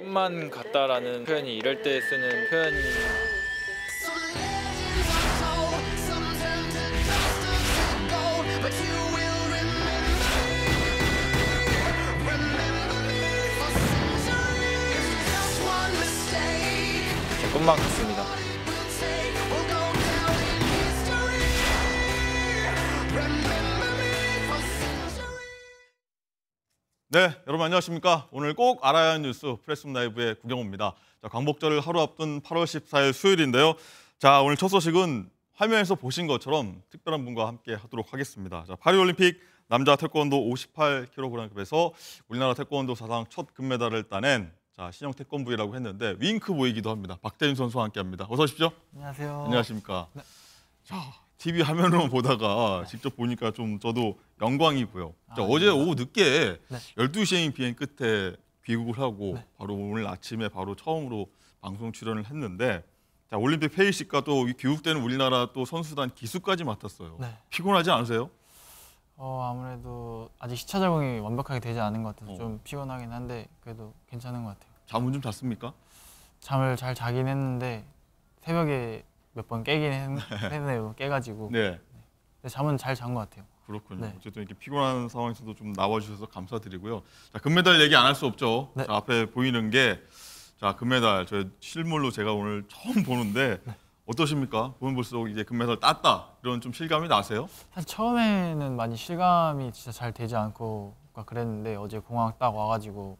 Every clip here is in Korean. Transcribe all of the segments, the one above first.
꿈만 같다라는 표현이 이럴 때 쓰는 표현이 제 꿈만 같습니다. 네, 여러분 안녕하십니까? 오늘 꼭 알아야 하는 뉴스 프레스룸 라이브의 구경호입니다. 자, 광복절을 하루 앞둔 8월 14일 수요일인데요. 자, 오늘 첫 소식은 화면에서 보신 것처럼 특별한 분과 함께 하도록 하겠습니다. 자, 파리올림픽 남자 태권도 58kg급에서 우리나라 태권도 사상 첫 금메달을 따낸 신형 태권부이라고 했는데 윙크보이기도 합니다. 박태윤 선수와 함께합니다. 어서 오십시오. 안녕하세요. 안녕하십니까? 네. 자, TV 화면으로 보다가 직접 보니까 좀 저도 영광이고요. 어제 오후 늦게 12시행 비행 끝에 귀국을 하고 바로 오늘 아침에 바로 처음으로 방송 출연을 했는데 자, 올림픽 폐회식과 또 귀국되는 우리나라 또 선수단 기수까지 맡았어요. 피곤하지 않으세요? 아무래도 아직 시차 적응이 완벽하게 되지 않은 것 같아서 좀 피곤하긴 한데 그래도 괜찮은 것 같아요. 잠은 좀 잤습니까? 잠을 잘 자긴 했는데 새벽에 몇 번 깨긴 했네요. 깨가지고. 네. 근데 잠은 잘 잔 것 같아요. 그렇군요. 네. 어쨌든 이렇게 피곤한 상황에서도 좀 나와주셔서 감사드리고요. 자, 금메달 얘기 안 할 수 없죠. 네. 자, 앞에 보이는 게 금메달 저 실물로 제가 오늘 처음 보는데 어떠십니까? 보면 볼수록 이제 금메달 땄다 이런 좀 실감이 나세요? 사실 처음에는 많이 실감이 진짜 잘 되지 않고 그랬는데 어제 공항 딱 와가지고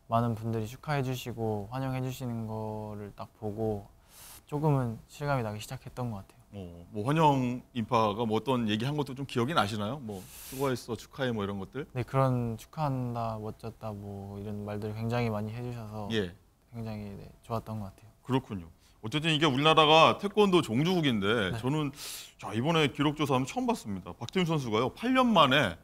많은 분들이 축하해 주시고 환영해 주시는 거를 딱 보고 조금은 실감이 나기 시작했던 것 같아요. 뭐 환영 인파가 뭐 어떤 얘기한 것도 좀 기억이 나시나요? 뭐 수고했어, 축하해 뭐 이런 것들? 네, 그런 축하한다, 멋졌다 뭐 이런 말들을 굉장히 많이 해주셔서 굉장히 좋았던 것 같아요. 그렇군요. 어쨌든 이게 우리나라가 태권도 종주국인데 저는 이번에 기록 조사하면 처음 봤습니다. 박태윤 선수가요 8년 만에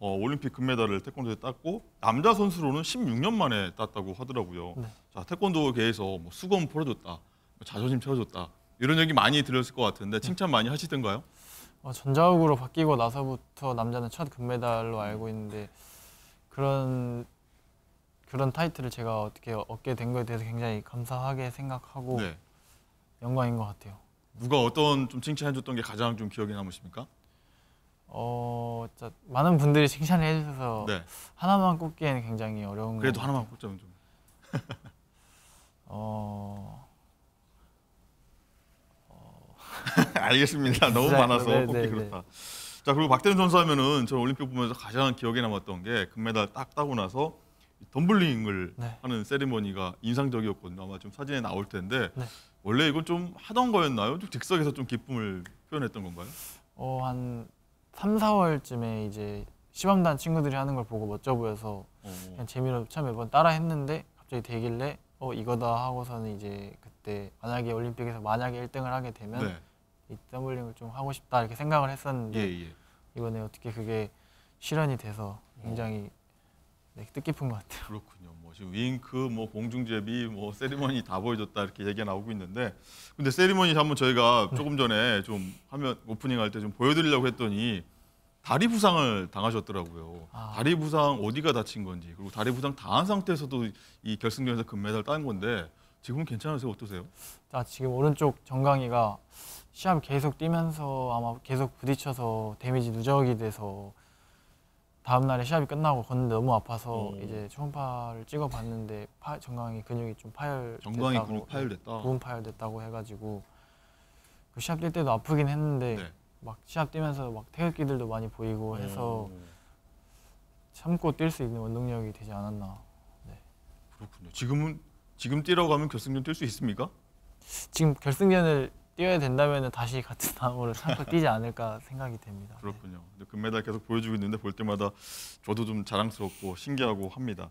올림픽 금메달을 태권도에 땄고 남자 선수로는 16년 만에 땄다고 하더라고요. 자, 태권도계에서 뭐 수건 풀어줬다, 자존심 채워줬다 이런 얘기 많이 들었을 것 같은데 칭찬 많이 하시던가요? 전자욱으로 바뀌고 나서부터 남자는 첫 금메달로 알고 있는데 그런 타이틀을 제가 어떻게 얻게 된 거에 대해서 굉장히 감사하게 생각하고 영광인 것 같아요. 누가 어떤 좀 칭찬해줬던 게 가장 좀 기억에 남으십니까? 진짜 많은 분들이 칭찬을 해주셔서 하나만 꼽기에는 굉장히 어려운. 그래도 하나만 꼽자면 좀. 알겠습니다. 너무 많아서 꼽기 그렇다. 자, 그리고 박태윤 선수 하면은 저 올림픽 보면서 가장 기억에 남았던 게 금메달 딱 따고 나서 덤블링을 하는 세리머니가 인상적이었거든요. 아마 좀 사진에 나올 텐데 원래 이건 좀 하던 거였나요? 좀 즉석에서 좀 기쁨을 표현했던 건가요? 한 3, 4월쯤에 이제 시범단 친구들이 하는 걸 보고 멋져 보여서 그냥 재미로 처음 매번 따라 했는데 갑자기 되길래 이거다 하고서는 이제 그때 만약에 올림픽에서 1등을 하게 되면 이 더블링을 좀 하고 싶다 이렇게 생각을 했었는데 이번에 어떻게 그게 실현이 돼서 굉장히 뜻깊은 것 같아요. 그렇군요. 뭐 지금 윙크, 뭐 공중제비, 뭐 세리머니 다 보여줬다 이렇게 얘기가 나오고 있는데 근데 세리머니 한번 저희가 조금 전에 좀 화면 오프닝 할 때 좀 보여드리려고 했더니 다리 부상을 당하셨더라고요. 다리 부상 어디가 다친 건지 그리고 다리 부상 당한 상태에서도 이 결승전에서 금메달 딴 건데 지금은 괜찮으세요? 어떠세요? 지금 오른쪽 정강이가 시합 계속 뛰면서 아마 계속 부딪혀서 데미지 누적이 돼서 다음 날에 시합이 끝나고 걷는데 너무 아파서 이제 초음파를 찍어봤는데 정강이 근육이 좀 파열됐다고. 정강이 근육 파열됐다. 부분 파열됐다고 해가지고 그 시합 뛸 때도 아프긴 했는데 막 시합 뛰면서 막 태극기들도 많이 보이고 해서 참고 뛸 수 있는 원동력이 되지 않았나. 그렇군요. 지금 뛰라고 하면 결승전 뛸 수 있습니까? 지금 결승전을 뛰어야 된다면 다시 같은 마음으로 참고 뛰지 않을까 생각이 됩니다. 그렇군요. 금메달 계속 보여주고 있는데 볼 때마다 저도 좀 자랑스럽고 신기하고 합니다.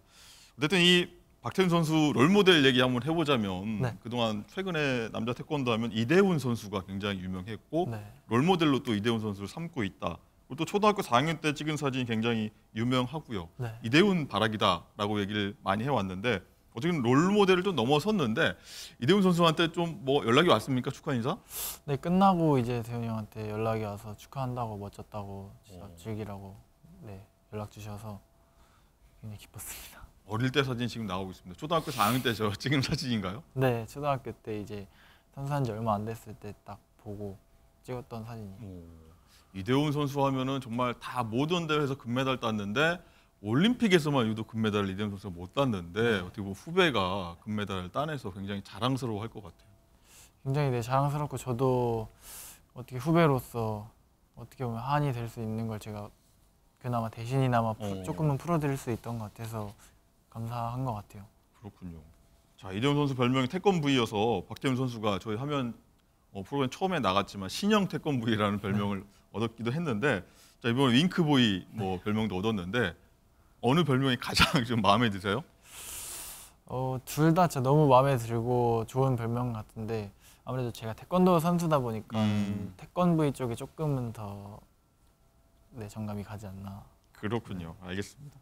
어쨌든 이 박태윤 선수 롤모델 얘기 한번 해보자면 그동안 최근에 남자 태권도 하면 이대훈 선수가 굉장히 유명했고 롤모델로 또 이대훈 선수를 삼고 있다. 그리고 또 초등학교 4학년 때 찍은 사진이 굉장히 유명하고요. 이대훈 바라기다라고 얘기를 많이 해왔는데 어쨌든 롤모델을 좀 넘어섰는데 이대훈 선수한테 좀 뭐 연락이 왔습니까? 축하 인사? 네, 끝나고 이제 대훈이 형한테 연락이 와서 축하한다고 멋졌다고 즐기라고 연락 주셔서 굉장히 기뻤습니다. 어릴 때 사진 지금 나오고 있습니다. 초등학교 4학년 때 저 찍은 사진인가요? 네, 초등학교 때 이제 선수한 지 얼마 안 됐을 때 딱 보고 찍었던 사진이에요. 이대훈 선수 하면은 정말 다 모든 대회에서 금메달 땄는데 올림픽에서만 유독 금메달을 이대훈 선수가 못 땄는데 어떻게 보면 후배가 금메달을 따내서 굉장히 자랑스러워할 것 같아요. 굉장히 네, 자랑스럽고 저도 어떻게 후배로서 어떻게 보면 한이 될 수 있는 걸 제가 그나마 대신이나마 조금은 풀어드릴 수 있던 것 같아서 감사한 것 같아요. 그렇군요. 자, 이대훈 선수 별명이 태권브이여서 박태훈 선수가 저희 화면 프로그램 처음에 나갔지만 신형 태권브이라는 별명을 얻었기도 했는데 자, 이번 윙크보이 뭐 별명도 얻었는데 어느 별명이 가장 좀 마음에 드세요? 둘 다 진짜 너무 마음에 들고 좋은 별명 같은데 아무래도 제가 태권도 선수다 보니까 태권브이 쪽에 조금은 더 네, 정감이 가지 않나. 그렇군요. 알겠습니다.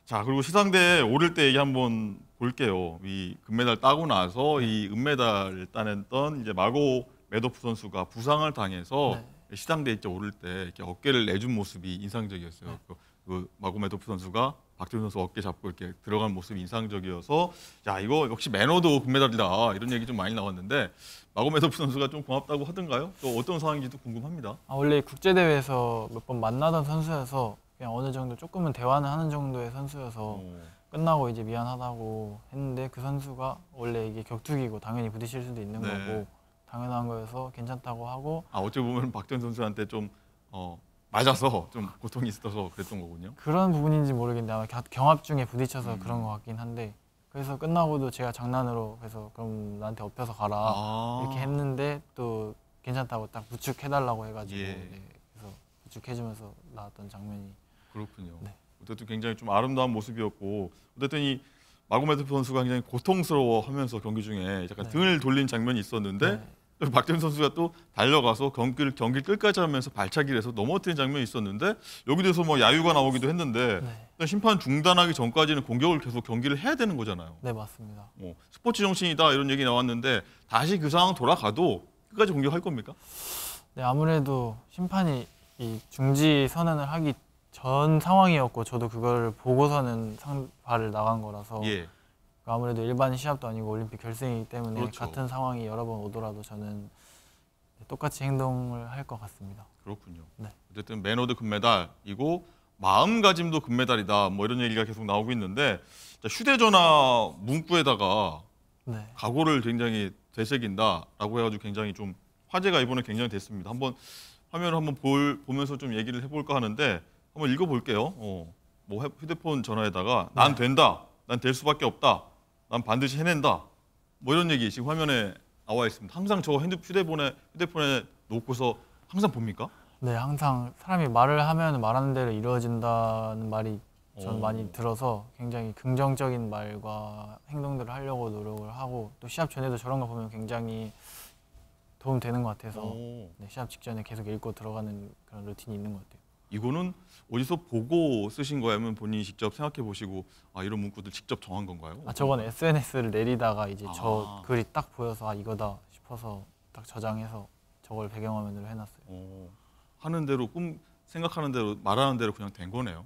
자, 그리고 시상대에 오를 때 얘기 한번 볼게요. 이 금메달 따고 나서 이 은메달을 따냈던 이제 마고 메도프 선수가 부상을 당해서 시상대에 이제 오를 때 이렇게 어깨를 내준 모습이 인상적이었어요. 그 마고 메도프 선수가 박태훈 선수 어깨 잡고 이렇게 들어간 모습이 인상적이어서 야, 이거 역시 매너도 금메달이다 이런 얘기 좀 많이 나왔는데 마고 메도프 선수가 좀 고맙다고 하던가요? 또 어떤 상황인지도 궁금합니다. 원래 국제 대회에서 몇 번 만나던 선수여서 그냥 어느 정도 조금은 대화는 하는 정도의 선수여서 끝나고 이제 미안하다고 했는데 그 선수가 원래 이게 격투기고 당연히 부딪힐 수도 있는 거고 당연한 거여서 괜찮다고 하고 어찌 보면 박태훈 선수한테 좀 맞아서 좀 고통이 있어서 그랬던 거군요. 그런 부분인지 모르겠는데 아마 경합 중에 부딪혀서 그런 것 같긴 한데 그래서 끝나고도 제가 장난으로 그래서 그럼 나한테 업혀서 가라 이렇게 했는데 또 괜찮다고 딱 부축해달라고 해가지고 네, 그래서 부축해주면서 나왔던 장면이 그렇군요. 네. 어쨌든 굉장히 좀 아름다운 모습이었고 어쨌든 이 마고메도프 선수가 굉장히 고통스러워하면서 경기 중에 약간 등을 돌린 장면이 있었는데 박태훈 선수가 또 달려가서 경기 끝까지 하면서 발차기를 해서 넘어뜨린 장면이 있었는데 여기에서 뭐 야유가 나오기도 했는데 심판 중단하기 전까지는 공격을 계속 경기를 해야 되는 거잖아요. 네, 맞습니다. 스포츠 정신이다 이런 얘기 나왔는데 다시 그 상황 돌아가도 끝까지 공격할 겁니까? 네, 아무래도 심판이 이 중지 선언을 하기 전 상황이었고 저도 그걸 보고서는 상발을 나간 거라서 아무래도 일반 시합도 아니고 올림픽 결승이기 때문에 같은 상황이 여러 번 오더라도 저는 똑같이 행동을 할 것 같습니다. 그렇군요. 네. 어쨌든 매너도 금메달이고 마음가짐도 금메달이다 뭐 이런 얘기가 계속 나오고 있는데 휴대전화 문구에다가 각오를 굉장히 되새긴다라고 해가지고 굉장히 좀 화제가 이번에 굉장히 됐습니다. 한번 화면을 한번 보면서 좀 얘기를 해볼까 하는데 한번 읽어볼게요. 뭐 휴대폰 전화에다가 난 된다, 난 될 수밖에 없다, 난 반드시 해낸다. 뭐 이런 얘기 지금 화면에 나와 있습니다. 항상 저거 휴대폰에 놓고서 항상 봅니까? 네, 항상 사람이 말을 하면 말하는 대로 이루어진다는 말이 전 많이 들어서 굉장히 긍정적인 말과 행동들을 하려고 노력을 하고 또 시합 전에도 저런 거 보면 굉장히 도움 되는 것 같아서 네, 시합 직전에 계속 읽고 들어가는 그런 루틴이 있는 것 같아요. 이거는 어디서 보고 쓰신 거예요? 아니면 본인이 직접 생각해 보시고 이런 문구들 직접 정한 건가요? 저건 SNS를 내리다가 이제 저 글이 딱 보여서 이거다 싶어서 딱 저장해서 저걸 배경화면으로 해놨어요. 하는 대로 생각하는 대로 말하는 대로 그냥 된 거네요.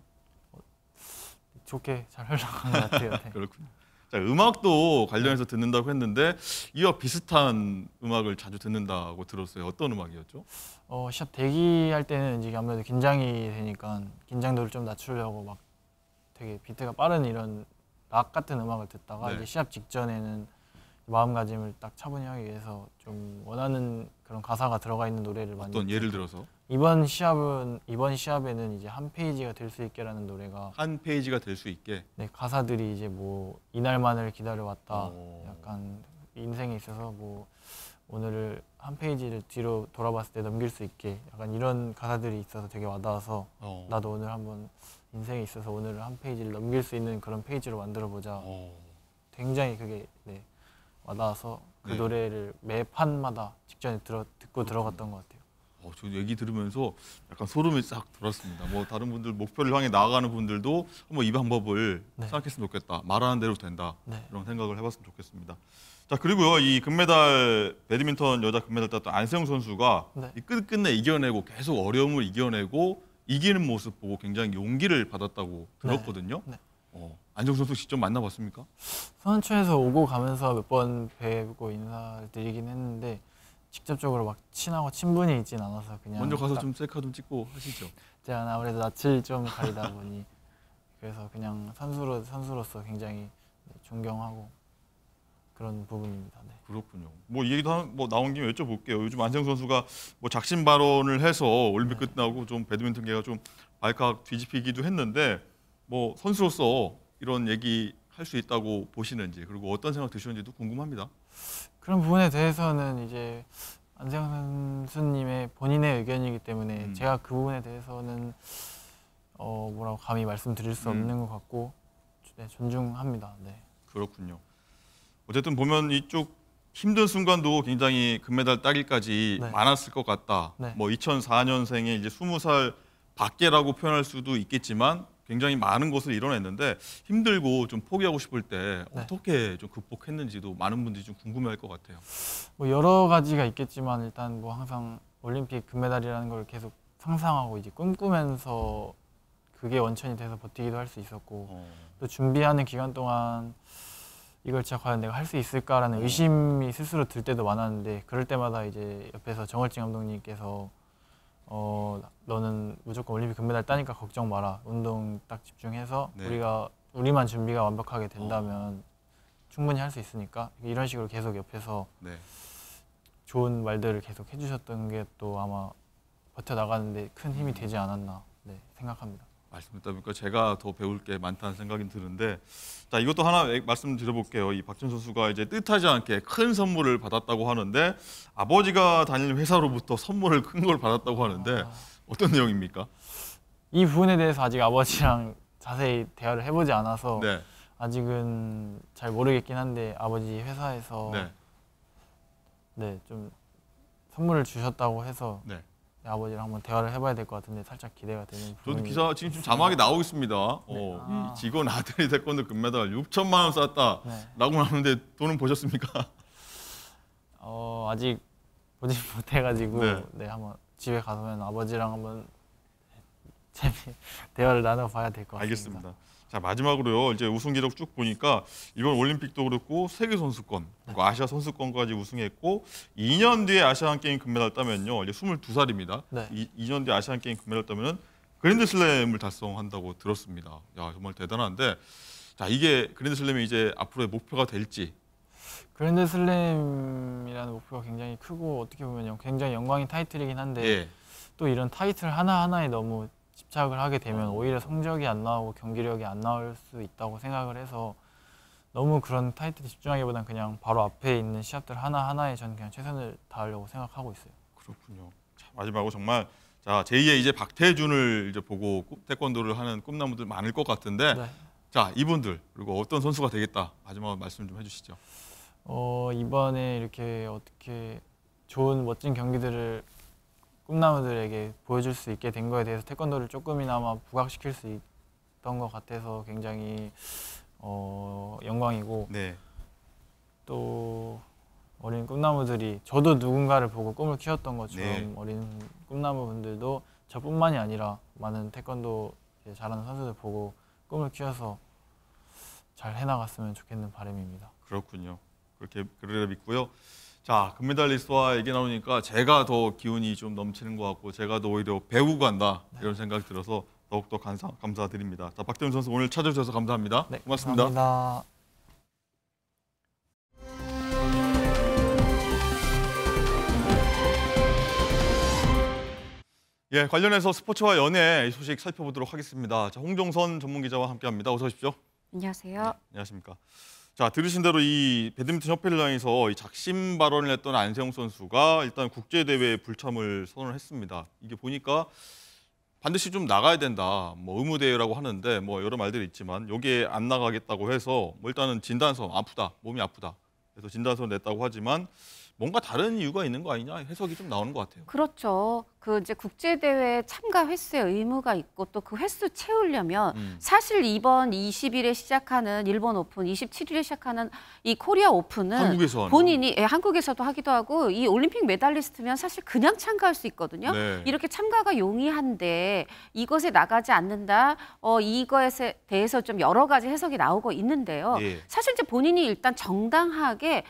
좋게 잘 흘러간 것 같아요. 네. 그렇군요. 자, 음악도 관련해서 듣는다고 했는데 이와 비슷한 음악을 자주 듣는다고 들었어요. 어떤 음악이었죠? 시합 대기할 때는 이제 아무래도 긴장이 되니까 긴장도를 좀 낮추려고 막 되게 비트가 빠른 이런 락 같은 음악을 듣다가 이제 시합 직전에는 마음가짐을 딱 차분히 하기 위해서 좀 원하는 그런 가사가 들어가 있는 노래를 많이 어떤 예를 들어서? 이번 시합에는 이제 한 페이지가 될 수 있게라는 노래가 한 페이지가 될 수 있게 가사들이 이제 뭐 이날만을 기다려왔다 약간 인생에 있어서 뭐 오늘을 한 페이지를 뒤로 돌아봤을 때 넘길 수 있게 약간 이런 가사들이 있어서 되게 와닿아서 나도 오늘 한번 인생에 있어서 오늘을 한 페이지를 넘길 수 있는 그런 페이지로 만들어 보자. 굉장히 그게 와닿아서 그 노래를 매 판마다 직전에 듣고 들어갔던 것 같아요. 저 얘기 들으면서 약간 소름이 싹 돋았습니다. 뭐 다른 분들 목표를 향해 나아가는 분들도 한번 이 방법을 생각했으면 좋겠다. 말하는 대로 된다. 이런 생각을 해봤으면 좋겠습니다. 자, 그리고요, 이 금메달 배드민턴 여자 금메달 땄던 안세영 선수가 이 끝끝내 이겨내고 계속 어려움을 이겨내고 이기는 모습 보고 굉장히 용기를 받았다고 들었거든요. 안정 선수 직접 만나봤습니까? 선수촌에서 오고 가면서 몇 번 뵈고 인사를 드리긴 했는데 직접적으로 막 친하고 친분이 있진 않아서 그냥 먼저 가서 딱 좀 셀카 좀 찍고 하시죠. 제가 아무래도 낯을 좀 가리다 보니 그래서 그냥 선수로서 굉장히 존경하고 그런 부분입니다. 네. 그렇군요. 뭐 이 얘기도 뭐 나온 김에 여쭤볼게요. 요즘 안정 선수가 뭐 작심 발언을 해서 올림픽 네. 끝나고 좀 배드민턴계가 좀 발칵 뒤집히기도 했는데 뭐 선수로서 이런 얘기 할 수 있다고 보시는지 그리고 어떤 생각 드시는지도 궁금합니다. 그런 부분에 대해서는 이제 안세영 선수님의 본인의 의견이기 때문에 제가 그 부분에 대해서는 뭐라고 감히 말씀드릴 수 없는 것 같고 네, 존중합니다. 네. 그렇군요. 어쨌든 보면 이쪽 힘든 순간도 굉장히 금메달 따기까지 네. 많았을 것 같다. 네. 뭐 2004년생의 이제 20살 밖에라고 표현할 수도 있겠지만 굉장히 많은 것을 이뤄냈는데 힘들고 좀 포기하고 싶을 때 네. 어떻게 좀 극복했는지도 많은 분들이 좀 궁금해할 것 같아요. 뭐 여러 가지가 있겠지만 일단 뭐 항상 올림픽 금메달이라는 걸 계속 상상하고 이제 꿈꾸면서 그게 원천이 돼서 버티기도 할 수 있었고 또 준비하는 기간 동안 이걸 진짜 과연 내가 할 수 있을까라는 의심이 스스로 들 때도 많았는데 그럴 때마다 이제 옆에서 정월진 감독님께서 너는 무조건 올림픽 금메달 따니까 걱정 마라. 운동 딱 집중해서 네. 우리만 준비가 완벽하게 된다면 충분히 할 수 있으니까 이런 식으로 계속 옆에서 네. 좋은 말들을 계속 해주셨던 게 또 아마 버텨나가는데 큰 힘이 되지 않았나 생각합니다. 말씀 듣다 보니까 제가 더 배울 게 많다는 생각이 드는데 자 이것도 하나 말씀드려볼게요. 이 박지훈 선수가 이제 뜻하지 않게 큰 선물을 받았다고 하는데 아버지가 다니는 회사로부터 선물을 큰 걸 받았다고 하는데 어떤 내용입니까? 이 부분에 대해서 아직 아버지랑 자세히 대화를 해보지 않아서 네. 아직은 잘 모르겠긴 한데 아버지 회사에서 네. 좀 선물을 주셨다고 해서 네. 아버지랑 한번 대화를 해봐야 될 것 같은데 살짝 기대가 되는 저도 부분이 기사 지금 좀 자막이 나오고 있습니다. 이 직원 아들이 태권도 금메달 6천만 원 쐈다라고 네. 하는데 돈은 보셨습니까? 아직 보지 못해가지고 네. 한번 집에 가서면 아버지랑 한번 대화를 나눠봐야 될 것 같습니다. 알겠습니다. 자 마지막으로요. 이제 우승 기록 쭉 보니까 이번 올림픽도 그렇고 세계 선수권, 그리고 아시아 선수권까지 우승했고 2년 뒤에 아시안 게임 금메달 따면요. 이제 22살입니다. 네. 2년 뒤에 아시안 게임 금메달 따면은 그랜드슬램을 달성한다고 들었습니다. 야 정말 대단한데 자 이게 그랜드슬램이 이제 앞으로의 목표가 될지. 그랜드슬램이라는 목표가 굉장히 크고 어떻게 보면 굉장히 영광인 타이틀이긴 한데 예. 또 이런 타이틀 하나하나에 너무 집착을 하게 되면 오히려 성적이 안 나오고 경기력이 안 나올 수 있다고 생각을 해서 너무 그런 타이틀에 집중하기보다는 그냥 바로 앞에 있는 시합들 하나하나에 저는 그냥 최선을 다하려고 생각하고 있어요. 그렇군요. 자, 마지막으로 정말 자 제2의 이제 박태준을 이제 보고 태권도를 하는 꿈나무들 많을 것 같은데 네. 자 이분들 그리고 어떤 선수가 되겠다 마지막 말씀 좀 해주시죠. 이번에 이렇게 어떻게 좋은 멋진 경기들을 꿈나무들에게 보여줄 수 있게 된 거에 대해서 태권도를 조금이나마 부각시킬 수 있던 것 같아서 굉장히 영광이고 네. 또 어린 꿈나무들이 저도 누군가를 보고 꿈을 키웠던 것처럼 네. 어린 꿈나무 분들도 저뿐만이 아니라 많은 태권도 잘하는 선수들 보고 꿈을 키워서 잘 해나갔으면 좋겠는 바람입니다. 그렇군요. 그렇게 그러려 믿고요. 자 금메달리스트와 얘기 나오니까 제가 더 기운이 좀 넘치는 것 같고 제가 더 오히려 배우고 간다 이런 생각이 들어서 더욱더 감사드립니다. 자 박태훈 선수 오늘 찾아주셔서 감사합니다. 네, 고맙습니다. 감사합니다. 예, 관련해서 스포츠와 연예 소식 살펴보도록 하겠습니다. 자, 홍종선 전문기자와 함께합니다. 어서 오십시오. 안녕하세요. 네, 안녕하십니까. 자, 들으신 대로 이 배드민턴 협회를 향해서 이 작심 발언을 했던 안세영 선수가 일단 국제 대회에 불참을 선언을 했습니다. 이게 보니까 반드시 좀 나가야 된다. 뭐 의무 대회라고 하는데 뭐 여러 말들이 있지만 여기에 안 나가겠다고 해서 뭐 일단은 진단서 아프다, 몸이 아프다. 그래서 진단서 냈다고 하지만 뭔가 다른 이유가 있는 거 아니냐 해석이 좀 나오는 것 같아요. 그렇죠. 그 이제 국제 대회 참가 횟수에 의무가 있고 또 그 횟수 채우려면 사실 이번 20일에 시작하는 일본 오픈, 27일에 시작하는 이 코리아 오픈은 한국에서 하는 본인이 한국에서도 하기도 하고 이 올림픽 메달리스트면 사실 그냥 참가할 수 있거든요. 네. 이렇게 참가가 용이한데 이것에 나가지 않는다. 이거에 대해서 좀 여러 가지 해석이 나오고 있는데요. 예. 사실 이제 본인이 일단 정당하게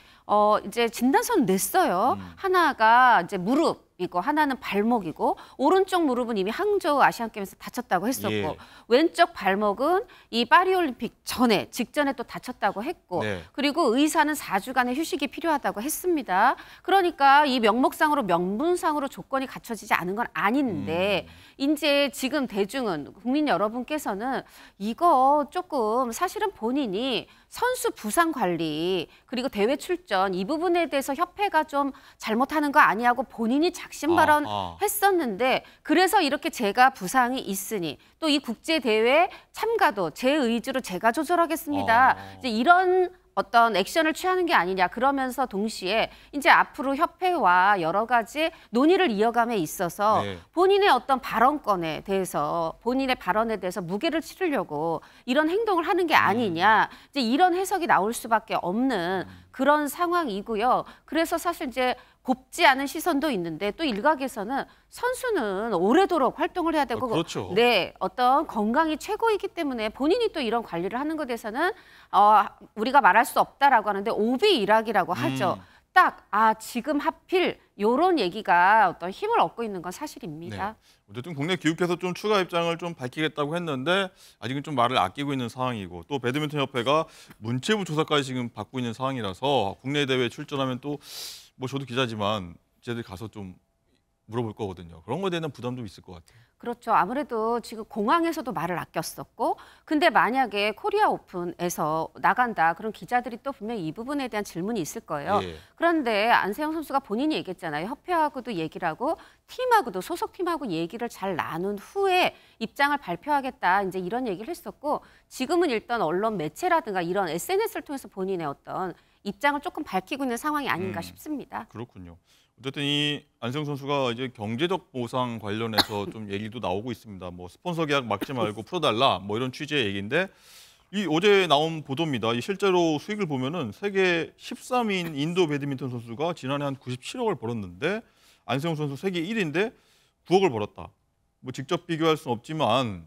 이제 진단서는 냈어요. 하나가 이제 무릎이고 하나는 발목이고 오른쪽 무릎은 이미 항저우 아시안게임에서 다쳤다고 했었고 예. 왼쪽 발목은 이 파리올림픽 직전에 또 다쳤다고 했고 네. 그리고 의사는 4주간의 휴식이 필요하다고 했습니다. 그러니까 이 명목상으로 명분상으로 조건이 갖춰지지 않은 건 아닌데 이제 지금 대중은 국민 여러분께서는 이거 조금 사실은 본인이 선수 부상 관리 그리고 대회 출전 이 부분에 대해서 협회가 좀 잘못하는 거 아니냐고 본인이 작심 발언했었는데 그래서 이렇게 제가 부상이 있으니 또 이 국제 대회 참가도 제 의지로 제가 조절하겠습니다. 이제 이런 어떤 액션을 취하는 게 아니냐 그러면서 동시에 이제 앞으로 협회와 여러 가지 논의를 이어감에 있어서 네. 본인의 어떤 발언권에 대해서 본인의 발언에 대해서 무게를 치르려고 이런 행동을 하는 게 아니냐 이제 이런 해석이 나올 수밖에 없는 그런 상황이고요. 그래서 사실 이제 곱지 않은 시선도 있는데 또 일각에서는 선수는 오래도록 활동을 해야 되고 그렇죠. 네, 어떤 건강이 최고이기 때문에 본인이 또 이런 관리를 하는 것에 대해서는 우리가 말할 수 없다라고 하는데 오비일학이라고 하죠. 딱 지금 하필 이런 얘기가 어떤 힘을 얻고 있는 건 사실입니다. 네. 어쨌든 국내 기육회에서 좀 추가 입장을 좀 밝히겠다고 했는데 아직은 좀 말을 아끼고 있는 상황이고 또 배드민턴 협회가 문체부 조사까지 지금 받고 있는 상황이라서 국내 대회에 출전하면 또 뭐 저도 기자지만 쟤들 가서 좀 물어볼 거거든요. 그런 거에 대한 부담도 있을 것 같아요. 그렇죠. 아무래도 지금 공항에서도 말을 아꼈었고 근데 만약에 코리아 오픈에서 나간다. 그럼 기자들이 또 분명히 이 부분에 대한 질문이 있을 거예요. 예. 그런데 안세영 선수가 본인이 얘기했잖아요. 협회하고도 얘기를 하고 팀하고도 소속팀하고 얘기를 잘 나눈 후에 입장을 발표하겠다. 이제 이런 얘기를 했었고 지금은 일단 언론 매체라든가 이런 SNS를 통해서 본인의 어떤 입장을 조금 밝히고 있는 상황이 아닌가 싶습니다. 그렇군요. 어쨌든 이 안세영 선수가 이제 경제적 보상 관련해서 좀 얘기도 나오고 있습니다. 뭐 스폰서 계약 막지 말고 풀어달라 뭐 이런 취지의 얘기인데 이 어제 나온 보도입니다. 이 실제로 수익을 보면은 세계 13위인 인도 배드민턴 선수가 지난해 한 97억을 벌었는데 안세영 선수 세계 1위인데 9억을 벌었다. 뭐 직접 비교할 수는 없지만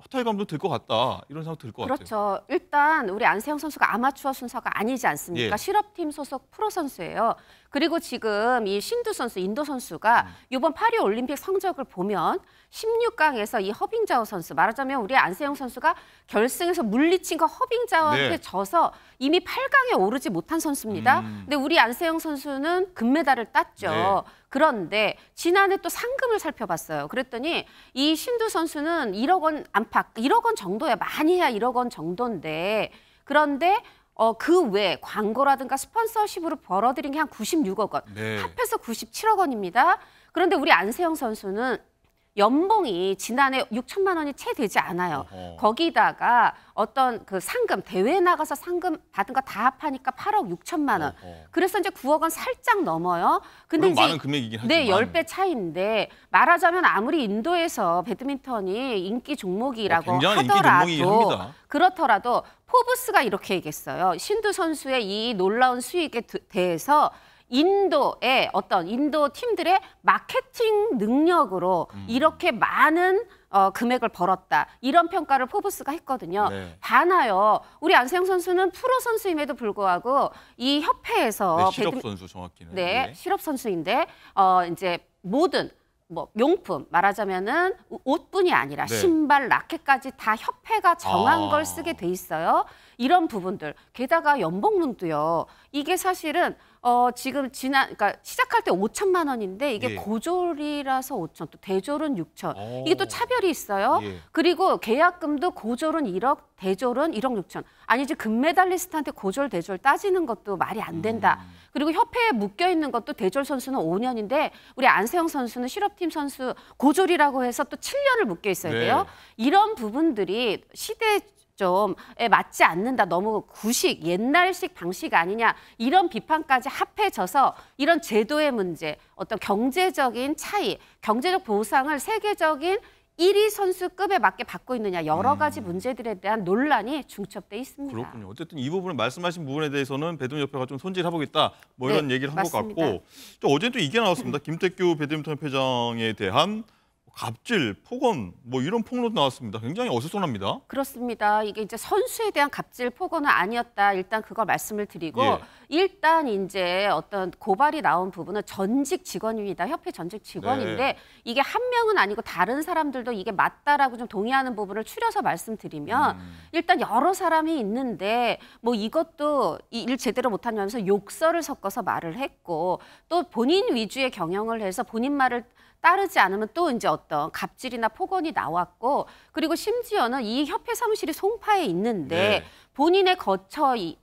허탈감도 들 것 같다. 이런 생각 들 것 같아요. 그렇죠. 일단 우리 안세영 선수가 아마추어 순서가 아니지 않습니까? 예. 실업팀 소속 프로 선수예요. 그리고 지금 이 신두 선수, 인도 선수가 이번 파리 올림픽 성적을 보면 16강에서 이 허빙자오 선수, 말하자면 우리 안세영 선수가 결승에서 물리친 거 허빙자오한테 네. 져서 이미 8강에 오르지 못한 선수입니다. 근데 우리 안세영 선수는 금메달을 땄죠. 네. 그런데 지난해 또 상금을 살펴봤어요. 그랬더니 이 신두 선수는 1억 원 안팎, 1억 원 정도야. 많이 해야 1억 원 정도인데 그런데 그 외 광고라든가 스폰서십으로 벌어들인 게 한 96억 원. 네. 합해서 97억 원입니다. 그런데 우리 안세영 선수는 연봉이 지난해 6천만 원이 채 되지 않아요. 어허. 거기다가 어떤 그 상금, 대회에 나가서 상금 받은 거 다 합하니까 8억 6천만 원. 어허. 그래서 이제 9억 원 살짝 넘어요. 근데 물론 이제 많은 금액이긴 하지만. 네, 10배 차이인데 말하자면 아무리 인도에서 배드민턴이 인기 종목이라고 굉장한 인기 하더라도 종목이긴 합니다. 그렇더라도 포브스가 이렇게 얘기했어요. 신두 선수의 이 놀라운 수익에 대해서 인도의 어떤 인도 팀들의 마케팅 능력으로 이렇게 많은 금액을 벌었다. 이런 평가를 포브스가 했거든요. 네. 반하여 우리 안세영 선수는 프로 선수임에도 불구하고 이 협회에서 네, 실업 선수 정확히는. 네, 예. 실업 선수인데 이제 모든 뭐 명품 말하자면은 옷뿐이 아니라 네. 신발, 라켓까지 다 협회가 정한 아. 걸 쓰게 돼 있어요. 이런 부분들. 게다가 연봉문도요. 이게 사실은 지금 그러니까 시작할 때 5천만 원인데 이게 예. 고졸이라서 5천, 또 대졸은 6천. 이게 또 차별이 있어요. 예. 그리고 계약금도 고졸은 1억, 대졸은 1억 6천. 아니지 금메달리스트한테 고졸, 대졸 따지는 것도 말이 안 된다. 그리고 협회에 묶여 있는 것도 대졸 선수는 5년인데 우리 안세영 선수는 실업팀 선수 고졸이라고 해서 또 7년을 묶여 있어야 네. 돼요. 이런 부분들이 시대적 좀에 맞지 않는다. 너무 구식, 옛날식 방식 아니냐. 이런 비판까지 합해져서 이런 제도의 문제, 어떤 경제적인 차이, 경제적 보상을 세계적인 1위 선수급에 맞게 받고 있느냐. 여러 가지 문제들에 대한 논란이 중첩돼 있습니다. 그렇군요. 어쨌든 이 부분을 말씀하신 부분에 대해서는 배드민턴협회가 좀 손질해보겠다 뭐 이런 네, 얘기를 한 것 맞습니다. 같고 또 어제 또 이게 나왔습니다. 김태규 배드민턴협회장에 대한 갑질, 폭언 뭐 이런 폭로도 나왔습니다. 굉장히 어수선합니다. 그렇습니다. 이게 이제 선수에 대한 갑질 폭언은 아니었다. 일단 그걸 말씀을 드리고 예. 일단 이제 어떤 고발이 나온 부분은 전직 직원입니다. 협회 전직 직원인데 네. 이게 한 명은 아니고 다른 사람들도 이게 맞다라고 좀 동의하는 부분을 추려서 말씀드리면 일단 여러 사람이 있는데 뭐 이것도 일 제대로 못하면서 욕설을 섞어서 말을 했고 또 본인 위주의 경영을 해서 본인 말을 따르지 않으면 또 이제 어떤 갑질이나 폭언이 나왔고 그리고 심지어는 이 협회 사무실이 송파에 있는데 네. 본인의 거처인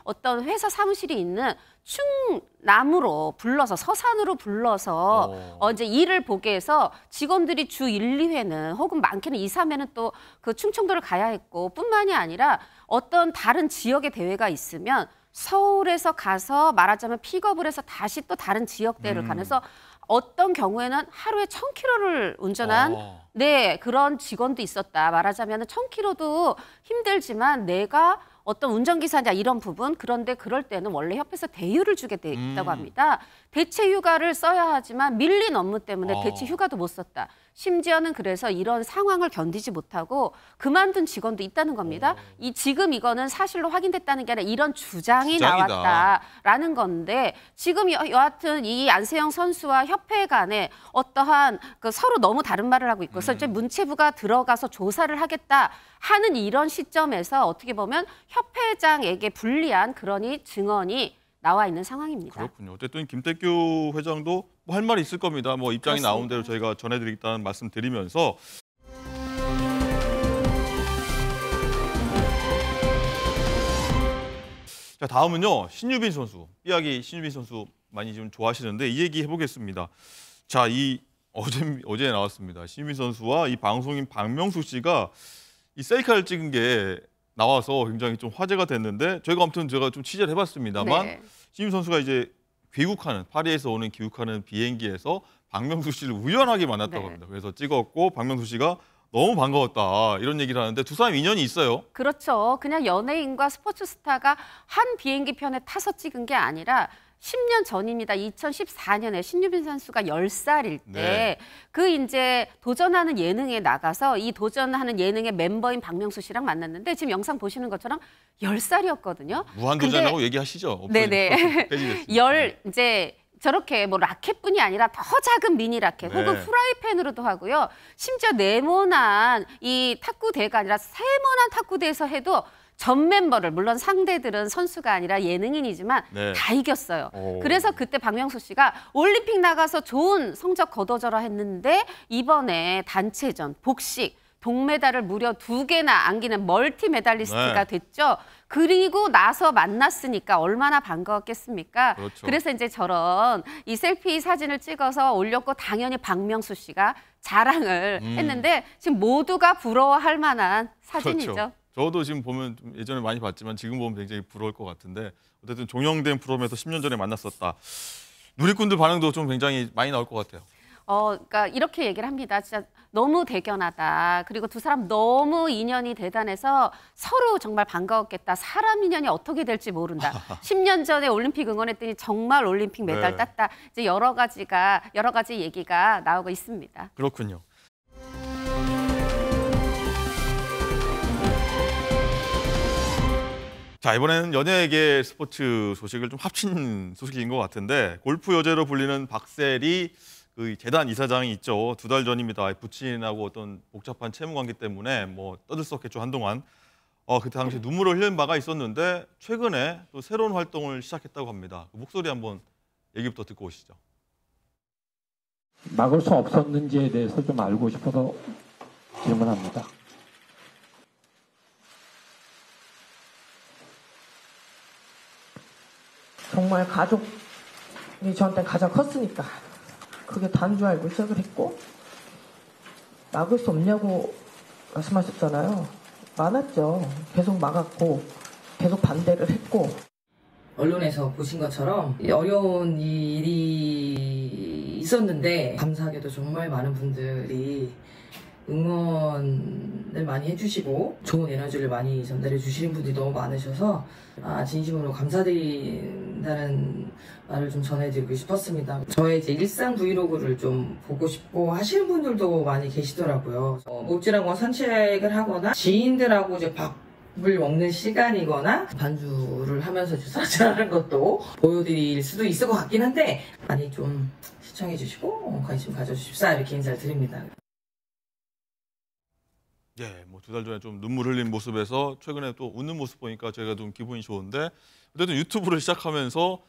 어떤 회사 사무실이 있는 충남으로 불러서 서산으로 불러서 이제 일을 보게 해서 직원들이 주 1, 2회는 혹은 많게는 2, 3회는 또 그 충청도를 가야 했고 뿐만이 아니라 어떤 다른 지역의 대회가 있으면 서울에서 가서 말하자면 픽업을 해서 다시 또 다른 지역대회를 가면서 어떤 경우에는 하루에 1,000km를 운전한 네, 그런 직원도 있었다. 말하자면 1,000km도 힘들지만 내가 어떤 운전기사냐 이런 부분 그런데 그럴 때는 원래 협회에서 대유를 주게 돼 있다고 합니다. 대체 휴가를 써야 하지만 밀린 업무 때문에 대체 휴가도 못 썼다. 심지어는 그래서 이런 상황을 견디지 못하고 그만둔 직원도 있다는 겁니다. 지금 이거는 사실로 확인됐다는 게 아니라 이런 주장이 주장이다. 나왔다라는 건데 지금 여하튼 이 안세영 선수와 협회 간에 어떠한 그 서로 너무 다른 말을 하고 있고 그래서 이제 문체부가 들어가서 조사를 하겠다 하는 이런 시점에서 어떻게 보면 협회장에게 불리한 그러니 증언이 나와 있는 상황입니다. 그렇군요. 어쨌든 김태규 회장도 뭐 할 말이 있을 겁니다. 뭐 입장이 그렇습니다. 나온 대로 저희가 전해드리겠다는 말씀 드리면서 자 다음은요 신유빈 선수, 삐약이 신유빈 선수 많이 좀 좋아하시는데 이 얘기 해보겠습니다. 자, 이 어제 나왔습니다. 신유빈 선수와 이 방송인 박명수 씨가 이 셀카를 찍은 게 나와서 굉장히 좀 화제가 됐는데 저희가 아무튼 제가 좀 취재를 해봤습니다만 네. 신유빈 선수가 이제 귀국하는 파리에서 오는 귀국하는 비행기에서 박명수 씨를 우연하게 만났다고 네. 합니다. 그래서 찍었고 박명수 씨가 너무 반가웠다 이런 얘기를 하는데 두 사람 인연이 있어요. 그렇죠. 그냥 연예인과 스포츠 스타가 한 비행기 편에 타서 찍은 게 아니라 10년 전입니다. 2014년에 신유빈 선수가 10살일 때 그 이제 도전하는 예능에 나가서 이 도전하는 예능의 멤버인 박명수 씨랑 만났는데 지금 영상 보시는 것처럼 10살이었거든요. 무한도전이라고 얘기하시죠. 네네. 폐지됐습니다. 이제 저렇게 뭐 라켓뿐이 아니라 더 작은 미니 라켓 네. 혹은 프라이팬으로도 하고요. 심지어 네모난 이 탁구대가 아니라 세모난 탁구대에서 해도 전 멤버를 물론 상대들은 선수가 아니라 예능인이지만 네. 다 이겼어요. 오. 그래서 그때 박명수 씨가 올림픽 나가서 좋은 성적 거둬져라 했는데 이번에 단체전 복식 동메달을 무려 2개나 안기는 멀티 메달리스트가 네. 됐죠. 그리고 나서 만났으니까 얼마나 반가웠겠습니까? 그렇죠. 그래서 이제 저런 이 셀피 사진을 찍어서 올렸고 당연히 박명수 씨가 자랑을 했는데 지금 모두가 부러워할 만한 사진이죠. 그렇죠. 저도 지금 보면 좀 예전에 많이 봤지만 지금 보면 굉장히 부러울 것 같은데 어쨌든 종영된 프로그램에서 10년 전에 만났었다. 누리꾼들 반응도 좀 굉장히 많이 나올 것 같아요. 그러니까 이렇게 얘기를 합니다. 진짜 너무 대견하다. 그리고 두 사람 너무 인연이 대단해서 서로 정말 반가웠겠다. 사람 인연이 어떻게 될지 모른다. 10년 전에 올림픽 응원했더니 정말 올림픽 메달 네. 땄다. 이제 여러 가지 얘기가 나오고 있습니다. 그렇군요. 자, 이번에는 연예계 스포츠 소식을 좀 합친 소식인 것 같은데 골프 여제로 불리는 박세리 그 재단 이사장이 있죠. 2달 전입니다. 부친하고 어떤 복잡한 채무 관계 때문에 뭐 떠들썩했죠 한동안. 그때 당시 눈물을 흘린 바가 있었는데 최근에 또 새로운 활동을 시작했다고 합니다. 그 목소리 한번 얘기부터 듣고 오시죠. 막을 수 없었는지에 대해서 좀 알고 싶어서 질문합니다. 정말 가족이 저한테 가장 컸으니까 그게 다인 줄 알고 시작을 했고 막을 수 없냐고 말씀하셨잖아요. 많았죠. 계속 막았고 계속 반대를 했고. 언론에서 보신 것처럼 어려운 일이 있었는데 감사하게도 정말 많은 분들이 응원을 많이 해주시고 좋은 에너지를 많이 전달해 주시는 분들이 너무 많으셔서 진심으로 감사드린다는 말을 좀 전해드리고 싶었습니다. 저의 이제 일상 브이로그를 좀 보고 싶고 하시는 분들도 많이 계시더라고요. 모찌랑과 산책을 하거나 지인들하고 이제 밥을 먹는 시간이거나 반주를 하면서 주사질하는 것도 보여드릴 수도 있을 것 같긴 한데 많이 좀 시청해 주시고 관심 가져주십사 이렇게 인사를 드립니다. 예, 뭐 2달 전에 좀 눈물 흘린 모습에서 최근에 또 웃는 모습 보니까 제가 좀 기분이 좋은데 어쨌든 유튜브를 시작하면서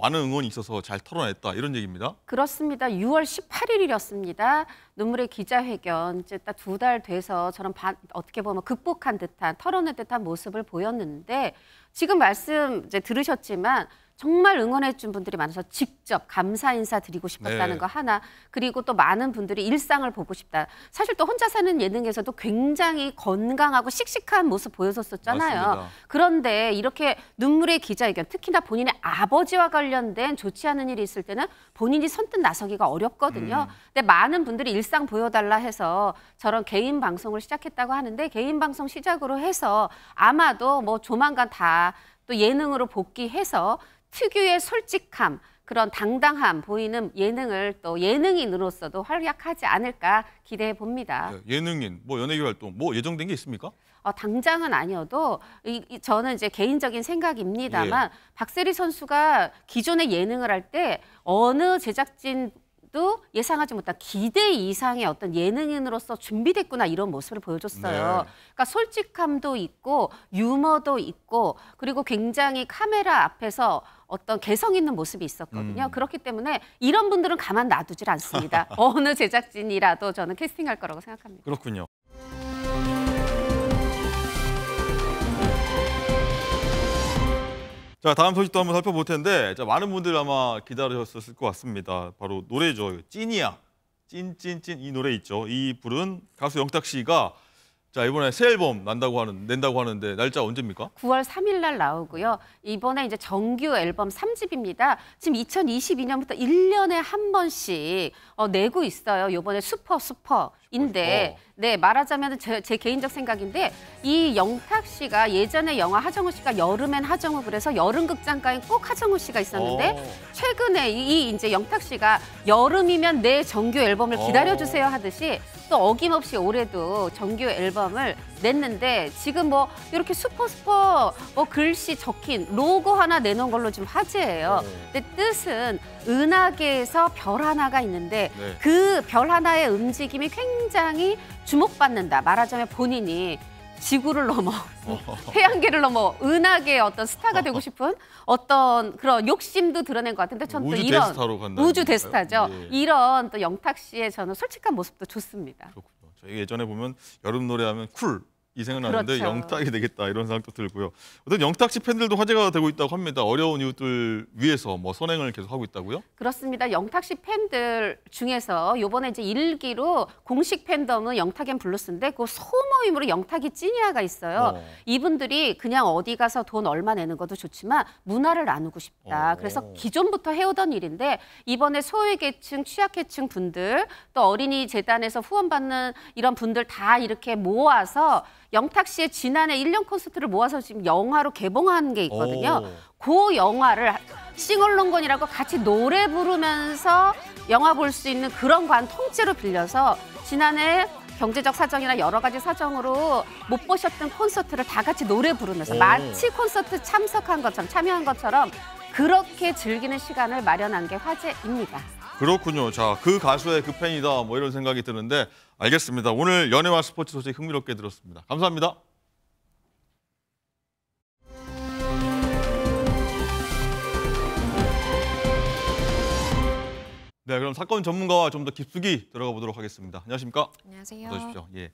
많은 응원이 있어서 잘 털어냈다 이런 얘기입니다. 그렇습니다. 6월 18일이었습니다. 눈물의 기자회견 이제 딱 2달 돼서 저는 어떻게 보면 극복한 듯한 털어낸 듯한 모습을 보였는데 지금 말씀 이제 들으셨지만 정말 응원해준 분들이 많아서 직접 감사 인사 드리고 싶었다는 네. 거 하나 그리고 또 많은 분들이 일상을 보고 싶다. 사실 또 혼자 사는 예능에서도 굉장히 건강하고 씩씩한 모습 보여줬었잖아요. 맞습니다. 그런데 이렇게 눈물의 기자회견 특히나 본인의 아버지와 관련된 좋지 않은 일이 있을 때는 본인이 선뜻 나서기가 어렵거든요. 근데 많은 분들이 일상 보여달라 해서 저런 개인 방송을 시작했다고 하는데 개인 방송 시작으로 해서 아마도 뭐 조만간 다 또 예능으로 복귀해서 특유의 솔직함, 그런 당당함 보이는 예능을 또 예능인으로서도 활약하지 않을까 기대해 봅니다. 예능인, 뭐 연예계 활동, 뭐 예정된 게 있습니까? 당장은 아니어도 저는 이제 개인적인 생각입니다만 박세리 선수가 기존의 예능을 할 때 어느 제작진도 예상하지 못한 기대 이상의 어떤 예능인으로서 준비됐구나 이런 모습을 보여줬어요. 네. 그러니까 솔직함도 있고 유머도 있고 그리고 굉장히 카메라 앞에서 어떤 개성 있는 모습이 있었거든요. 그렇기 때문에 이런 분들은 가만 놔두질 않습니다. 어느 제작진이라도 저는 캐스팅할 거라고 생각합니다. 그렇군요. 자, 다음 소식도 한번 살펴볼 텐데 자, 많은 분들 아마 기다리셨을 것 같습니다. 바로 노래죠. 찐이야. 찐찐찐 이 노래 있죠. 이 부른 가수 영탁 씨가 자, 이번에 새 앨범 낸다고 하는데 날짜 언제입니까? 9월 3일 날 나오고요. 이번에 이제 정규 앨범 3집입니다. 지금 2022년부터 1년에 한 번씩 내고 있어요. 이번에 슈퍼인데 네, 말하자면 제 개인적 생각인데 이 영탁 씨가 예전에 영화 하정우 씨가 여름엔 하정우 그래서 여름 극장가엔 꼭 하정우 씨가 있었는데 최근에 이 이제 영탁 씨가 여름이면 내 정규 앨범을 기다려주세요 하듯이 또 어김없이 올해도 정규 앨범을 냈는데 지금 뭐 이렇게 슈퍼 뭐 글씨 적힌 로고 하나 내놓은 걸로 지금 화제예요. 근데 뜻은 은하계에서 별 하나가 있는데 그 별 하나의 움직임이 굉장히 주목받는다. 말하자면 본인이 지구를 넘어 태양계를 넘어 은하계의 어떤 스타가 되고 싶은 어떤 그런 욕심도 드러낸 것 같은데 저는 또 우주 이런 대스타로 간다는 우주 건가요? 대스타죠. 예. 이런 또 영탁 씨의 저는 솔직한 모습도 좋습니다. 그렇군요. 저희 예전에 보면 여름 노래하면 쿨 이 생각나는데 그렇죠. 영탁이 되겠다 이런 생각도 들고요. 어떤 영탁 씨 팬들도 화제가 되고 있다고 합니다. 어려운 이웃들 위해서 뭐 선행을 계속 하고 있다고요? 그렇습니다. 영탁 씨 팬들 중에서 이번에 이제 1기로 공식 팬덤은 영탁 앤 블루스인데 그 소모임으로 영탁이 찐이야가 있어요. 이분들이 그냥 어디 가서 돈 얼마 내는 것도 좋지만 문화를 나누고 싶다. 그래서 기존부터 해오던 일인데 이번에 소외계층, 취약계층 분들 또 어린이 재단에서 후원받는 이런 분들 다 이렇게 모아서 영탁 씨의 지난해 1년 콘서트를 모아서 지금 영화로 개봉한 게 있거든요. 그 영화를 싱얼롱건이라고 같이 노래 부르면서 영화 볼 수 있는 그런 관 통째로 빌려서 지난해 경제적 사정이나 여러 가지 사정으로 못 보셨던 콘서트를 다 같이 노래 부르면서 마치 콘서트 참여한 것처럼 그렇게 즐기는 시간을 마련한 게 화제입니다. 그렇군요. 자, 그 가수의 그 팬이다 뭐 이런 생각이 드는데 알겠습니다. 오늘 연예와 스포츠 소식 흥미롭게 들었습니다. 감사합니다. 네, 그럼 사건 전문가와 좀 더 깊숙이 들어가 보도록 하겠습니다. 안녕하십니까? 안녕하세요. 어서 오십시오. 예.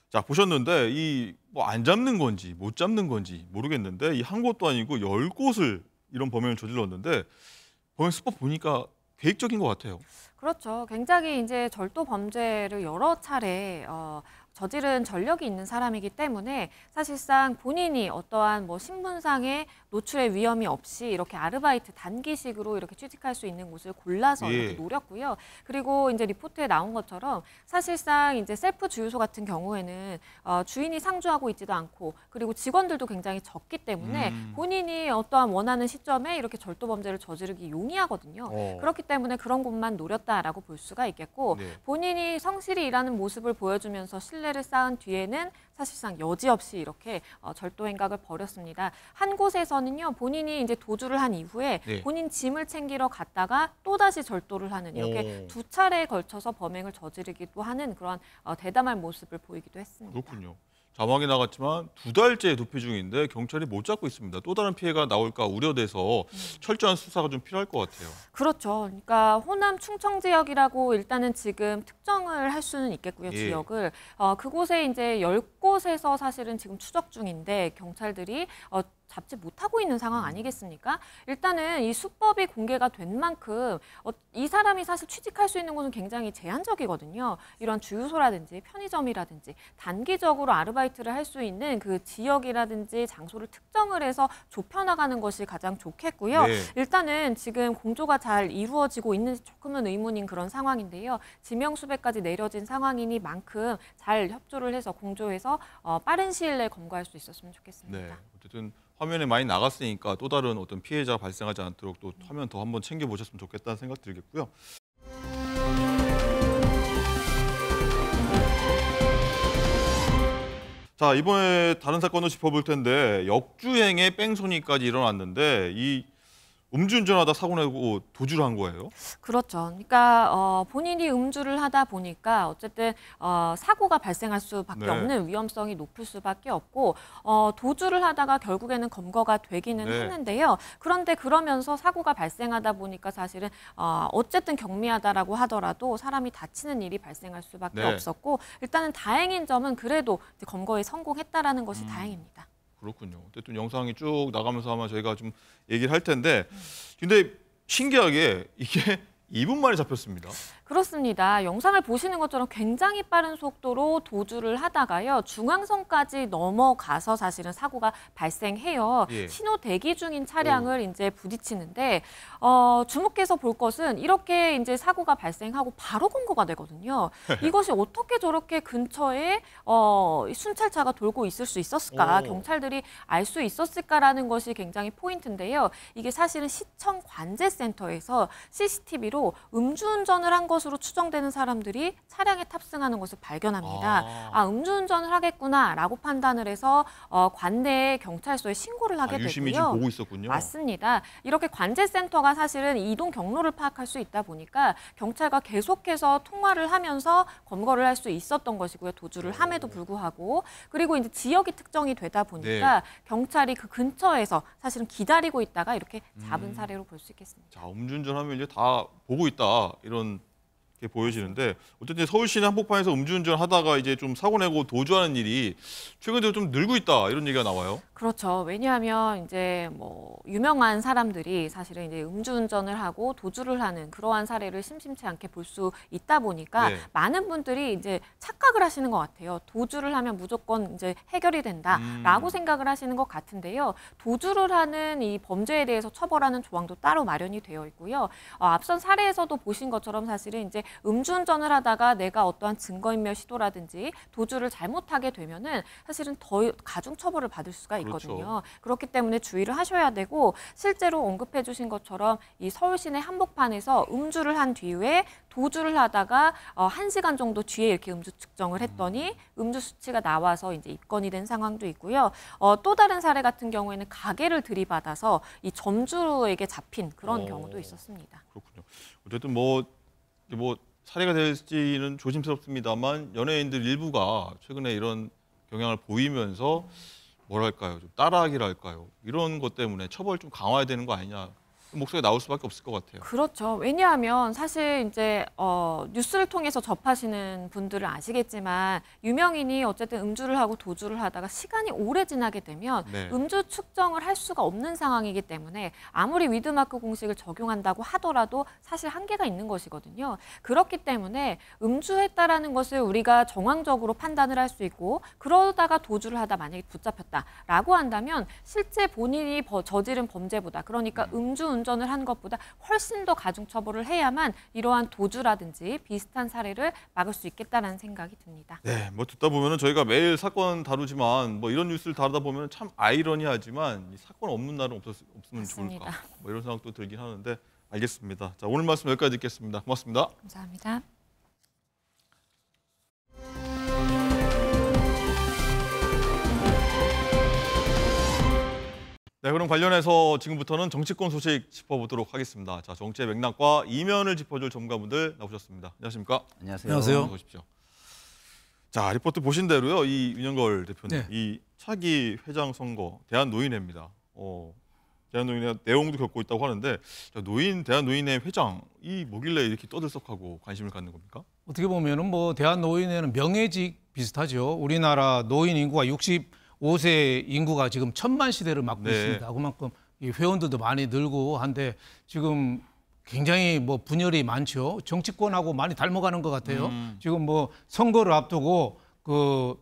자, 보셨는데 이 뭐 안 잡는 건지 못 잡는 건지 모르겠는데 이 한 곳도 아니고 10곳을 이런 범행을 저질렀는데 범행 수법 보니까 계획적인 것 같아요. 그렇죠. 굉장히 이제 절도 범죄를 여러 차례 저지른 전력이 있는 사람이기 때문에 사실상 본인이 어떠한 뭐 신분상의 노출의 위험이 없이 이렇게 아르바이트 단기식으로 이렇게 취직할 수 있는 곳을 골라서 이렇게 노렸고요. 그리고 이제 리포트에 나온 것처럼 사실상 이제 셀프 주유소 같은 경우에는 주인이 상주하고 있지도 않고 그리고 직원들도 굉장히 적기 때문에 본인이 어떠한 원하는 시점에 이렇게 절도 범죄를 저지르기 용이하거든요. 그렇기 때문에 그런 곳만 노렸다라고 볼 수가 있겠고 본인이 성실히 일하는 모습을 보여주면서 신뢰를 쌓은 뒤에는 사실상 여지없이 이렇게 절도 행각을 벌였습니다. 한 곳에서는요, 본인이 이제 도주를 한 이후에 본인 짐을 챙기러 갔다가 또다시 절도를 하는 이렇게 두 차례에 걸쳐서 범행을 저지르기도 하는 그런 대담한 모습을 보이기도 했습니다. 그렇군요. 자막이 나갔지만 2달째 도피 중인데 경찰이 못 잡고 있습니다. 또 다른 피해가 나올까 우려돼서 철저한 수사가 좀 필요할 것 같아요. 그렇죠. 그러니까 호남 충청 지역이라고 일단은 지금 특정을 할 수는 있겠고요. 지역을. 그곳에 이제 10곳에서 사실은 지금 추적 중인데 경찰들이 잡지 못하고 있는 상황 아니겠습니까? 일단은 이 수법이 공개가 된 만큼 이 사람이 사실 취직할 수 있는 곳은 굉장히 제한적이거든요. 이런 주유소라든지 편의점이라든지 단기적으로 아르바이트를 할 수 있는 그 지역이라든지 장소를 특정을 해서 좁혀나가는 것이 가장 좋겠고요. 일단은 지금 공조가 잘 이루어지고 있는지 조금은 의문인 그런 상황인데요. 지명수배까지 내려진 상황이니만큼 잘 협조를 해서 공조해서 빠른 시일 내에 검거할 수 있었으면 좋겠습니다. 네, 어쨌든 화면에 많이 나갔으니까 또 다른 어떤 피해자가 발생하지 않도록 또 화면 더 한번 챙겨보셨으면 좋겠다는 생각 들겠고요. 자, 이번에 다른 사건도 짚어볼 텐데 역주행에 뺑소니까지 일어났는데 이 음주운전하다 사고 내고 도주를 한 거예요? 그렇죠. 그러니까 본인이 음주를 하다 보니까 어쨌든 사고가 발생할 수밖에 없는 위험성이 높을 수밖에 없고 도주를 하다가 결국에는 검거가 되기는 했는데요. 그런데 그러면서 사고가 발생하다 보니까 사실은 어쨌든 경미하다라고 하더라도 사람이 다치는 일이 발생할 수밖에 없었고 일단은 다행인 점은 그래도 이제 검거에 성공했다라는 것이 다행입니다. 그렇군요. 어쨌든 영상이 쭉 나가면서 아마 저희가 좀 얘기를 할 텐데 근데 신기하게 이게 2분 만에 잡혔습니다. 그렇습니다. 영상을 보시는 것처럼 굉장히 빠른 속도로 도주를 하다가요. 중앙선까지 넘어가서 사실은 사고가 발생해요. 신호 대기 중인 차량을 이제 부딪히는데 주목해서 볼 것은 이렇게 이제 사고가 발생하고 바로 검거가 되거든요. 이것이 어떻게 저렇게 근처에 순찰차가 돌고 있을 수 있었을까? 경찰들이 알 수 있었을까라는 것이 굉장히 포인트인데요. 이게 사실은 시청 관제센터에서 CCTV로 음주운전을 한 것으로 추정되는 사람들이 차량에 탑승하는 것을 발견합니다. 음주운전을 하겠구나라고 판단을 해서 관내 경찰서에 신고를 하게 되고요. 유심히 좀 보고 있었군요. 맞습니다. 이렇게 관제센터가 사실은 이동 경로를 파악할 수 있다 보니까 경찰과 계속해서 통화를 하면서 검거를 할 수 있었던 것이고요. 도주를 함에도 불구하고. 그리고 이제 지역이 특정이 되다 보니까 경찰이 그 근처에서 사실은 기다리고 있다가 이렇게 잡은 사례로 볼 수 있겠습니다. 자, 음주운전하면 이제 다 보고 있다 이런 게 보여지는데 어쨌든 서울 시내 한복판에서 음주운전 하다가 이제 좀 사고 내고 도주하는 일이 최근 들어 좀 늘고 있다 이런 얘기가 나와요. 그렇죠. 왜냐하면 이제 뭐 유명한 사람들이 사실은 이제 음주운전을 하고 도주를 하는 그러한 사례를 심심치 않게 볼 수 있다 보니까 많은 분들이 이제 착각을 하시는 것 같아요. 도주를 하면 무조건 이제 해결이 된다라고 생각을 하시는 것 같은데요. 도주를 하는 이 범죄에 대해서 처벌하는 조항도 따로 마련이 되어 있고요. 앞선 사례에서도 보신 것처럼 사실은 이제 음주운전을 하다가 내가 어떠한 증거인멸 시도라든지 도주를 잘못하게 되면은 사실은 더 가중 처벌을 받을 수가 있거든요. 그렇기 때문에 주의를 하셔야 되고 실제로 언급해 주신 것처럼 이 서울 시내 한복판에서 음주를 한 뒤에 도주를 하다가 1시간 정도 뒤에 이렇게 음주 측정을 했더니 음주 수치가 나와서 이제 입건이 된 상황도 있고요. 또 다른 사례 같은 경우에는 가게를 들이받아서 이 점주에게 잡힌 그런 경우도 있었습니다. 그렇군요. 어쨌든 뭐 사례가 될지는 조심스럽습니다만 연예인들 일부가 최근에 이런 경향을 보이면서 뭐랄까요, 좀 따라하기랄까요, 이런 것 때문에 처벌 좀 강화해야 되는 거 아니냐 목소리가 나올 수밖에 없을 것 같아요. 그렇죠. 왜냐하면 사실 이제 뉴스를 통해서 접하시는 분들은 아시겠지만 유명인이 어쨌든 음주를 하고 도주를 하다가 시간이 오래 지나게 되면 네. 음주 측정을 할 수가 없는 상황이기 때문에 아무리 위드마크 공식을 적용한다고 하더라도 사실 한계가 있는 것이거든요. 그렇기 때문에 음주했다라는 것을 우리가 정황적으로 판단을 할 수 있고 그러다가 도주를 하다 만약에 붙잡혔다라고 한다면 실제 본인이 저지른 범죄보다 그러니까 음주운전을 한 것보다 훨씬 더 가중처벌을 해야만 이러한 도주라든지 비슷한 사례를 막을 수 있겠다는 생각이 듭니다. 네, 뭐 듣다 보면은 저희가 매일 사건 다루지만 뭐 이런 뉴스를 다루다 보면 참 아이러니하지만 이 사건 없는 날은 없으면 맞습니다. 좋을까 뭐 이런 생각도 들긴 하는데 알겠습니다. 자, 오늘 말씀 여기까지 듣겠습니다. 고맙습니다. 감사합니다. 네, 그럼 관련해서 지금부터는 정치권 소식 짚어보도록 하겠습니다. 자, 정치의 맥락과 이면을 짚어줄 전문가분들 나오셨습니다. 안녕하십니까? 안녕하세요. 어서 오십시오. 자, 리포트 보신 대로요, 이 윤영걸 대표님, 이 차기 회장 선거 대한노인회입니다. 대한노인회 내용도 겪고 있다고 하는데 자, 대한노인회 회장이 뭐길래 이렇게 떠들썩하고 관심을 갖는 겁니까? 어떻게 보면은 뭐 대한노인회는 명예직 비슷하죠. 우리나라 노인 인구가 65세 인구가 지금 1000만 시대를 맞고 있습니다. 그만큼 이 회원들도 많이 늘고 한데 지금 굉장히 뭐 분열이 많죠. 정치권하고 많이 닮아가는 것 같아요. 지금 뭐 선거를 앞두고 그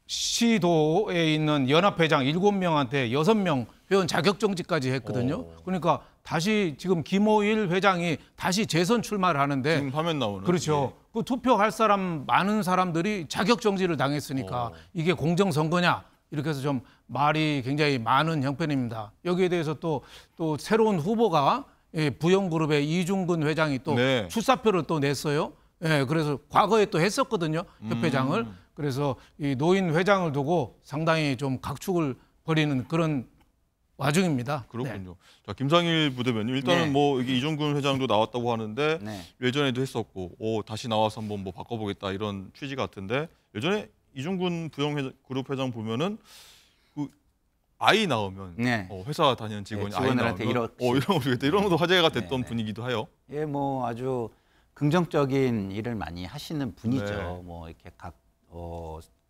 시도에 있는 연합회장 7명한테 6명 회원 자격정지까지 했거든요. 그러니까 다시 지금 김호일 회장이 다시 재선 출마를 하는데 지금 화면 나오는 그렇죠. 그 투표할 사람 많은 사람들이 자격정지를 당했으니까 이게 공정선거냐 이렇게 해서 좀 말이 굉장히 많은 형편입니다. 여기에 대해서 또 새로운 후보가 부영그룹의 이중근 회장이 또 출사표를 또 냈어요. 그래서 과거에 또 했었거든요. 협회장을. 그래서 이 노인 회장을 두고 상당히 좀 각축을 벌이는 그런 와중입니다. 그렇군요. 자, 김상일 부대변인 일단은 뭐 이게 이중근 회장도 나왔다고 하는데 예전에도 했었고 다시 나와서 한번 뭐 바꿔보겠다 이런 취지 같은데 예전에 이중근 부영그룹 회장 보면은 그 아이 나오면 회사 다니는 직원이 아이 나오면 이런 것도 화제가 됐던 분위기도 해요. 예, 뭐 아주 긍정적인 일을 많이 하시는 분이죠. 뭐 이렇게 각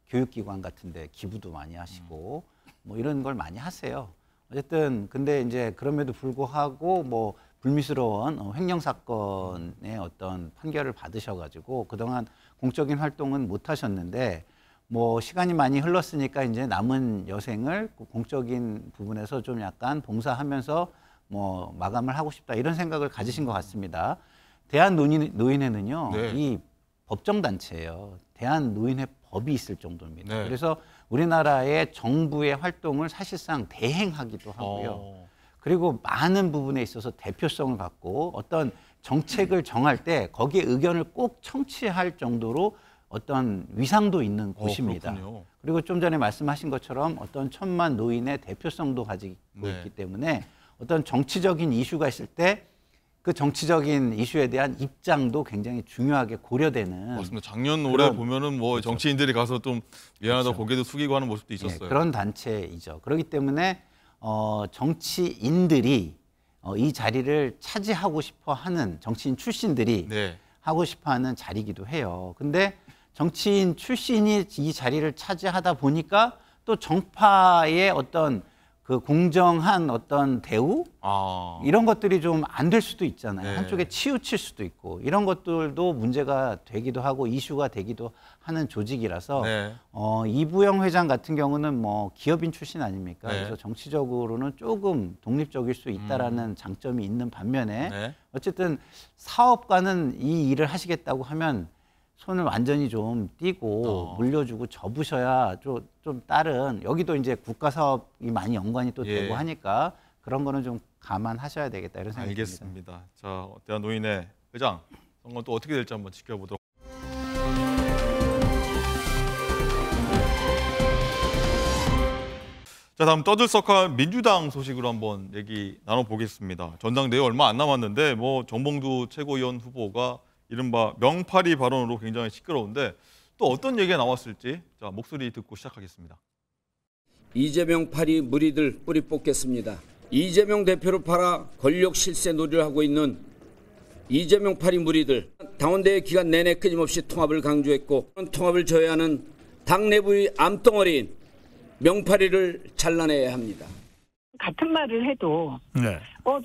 교육기관 같은데 기부도 많이 하시고 뭐 이런 걸 많이 하세요. 어쨌든 근데 이제 그럼에도 불구하고 뭐 불미스러운 횡령 사건의 어떤 판결을 받으셔가지고 그동안 공적인 활동은 못 하셨는데 뭐 시간이 많이 흘렀으니까 이제 남은 여생을 공적인 부분에서 좀 약간 봉사하면서 뭐 마감을 하고 싶다 이런 생각을 가지신 것 같습니다. 대한노인회는요 이 법정단체예요. 대한노인회 법이 있을 정도입니다. 그래서 우리나라의 정부의 활동을 사실상 대행하기도 하고요. 그리고 많은 부분에 있어서 대표성을 갖고 어떤 정책을 정할 때 거기에 의견을 꼭 청취할 정도로 어떤 위상도 있는 곳입니다. 그리고 좀 전에 말씀하신 것처럼 어떤 1000만 노인의 대표성도 가지고 있기 때문에 어떤 정치적인 이슈가 있을 때 그 정치적인 이슈에 대한 입장도 굉장히 중요하게 고려되는. 맞습니다. 작년 올해 보면은 뭐 정치인들이 가서 좀 미안하다 고개도 숙이고 하는 모습도 있었어요. 그런 단체이죠. 그렇기 때문에 정치인들이 이 자리를 차지하고 싶어하는 정치인 출신들이 하고 싶어하는 자리이기도 해요. 근데 정치인 출신이 이 자리를 차지하다 보니까 또 정파의 어떤 그 공정한 어떤 대우 이런 것들이 좀 안 될 수도 있잖아요. 한쪽에 치우칠 수도 있고 이런 것들도 문제가 되기도 하고 이슈가 되기도 하는 조직이라서 이부영 회장 같은 경우는 뭐 기업인 출신 아닙니까? 그래서 정치적으로는 조금 독립적일 수 있다라는 장점이 있는 반면에 어쨌든 사업가는 이 일을 하시겠다고 하면 손을 완전히 좀 띄고 물려주고 접으셔야 좀 다른 여기도 이제 국가 사업이 많이 연관이 또 되고 하니까 그런 거는 좀 감안하셔야 되겠다 이런 생각이 듭니다. 알겠습니다. 자, 대한노인회 회장 선거 또 어떻게 될지 한번 지켜보도록. 자, 다음 떠들썩한 민주당 소식으로 한번 얘기 나눠보겠습니다. 전당대회 얼마 안 남았는데 뭐 정봉주 최고위원 후보가 이른바 명파리 발언으로 굉장히 시끄러운데 또 어떤 얘기가 나왔을지 자, 목소리 듣고 시작하겠습니다. 이재명 파리 무리들 뿌리 뽑겠습니다. 이재명 대표를 팔아 권력 실세 놀이를 하고 있는 이재명 파리 무리들, 당원대회 기간 내내 끊임없이 통합을 강조했고 통합을 저해하는 당 내부의 암덩어리인 명파리를 잘라내야 합니다. 같은 말을 해도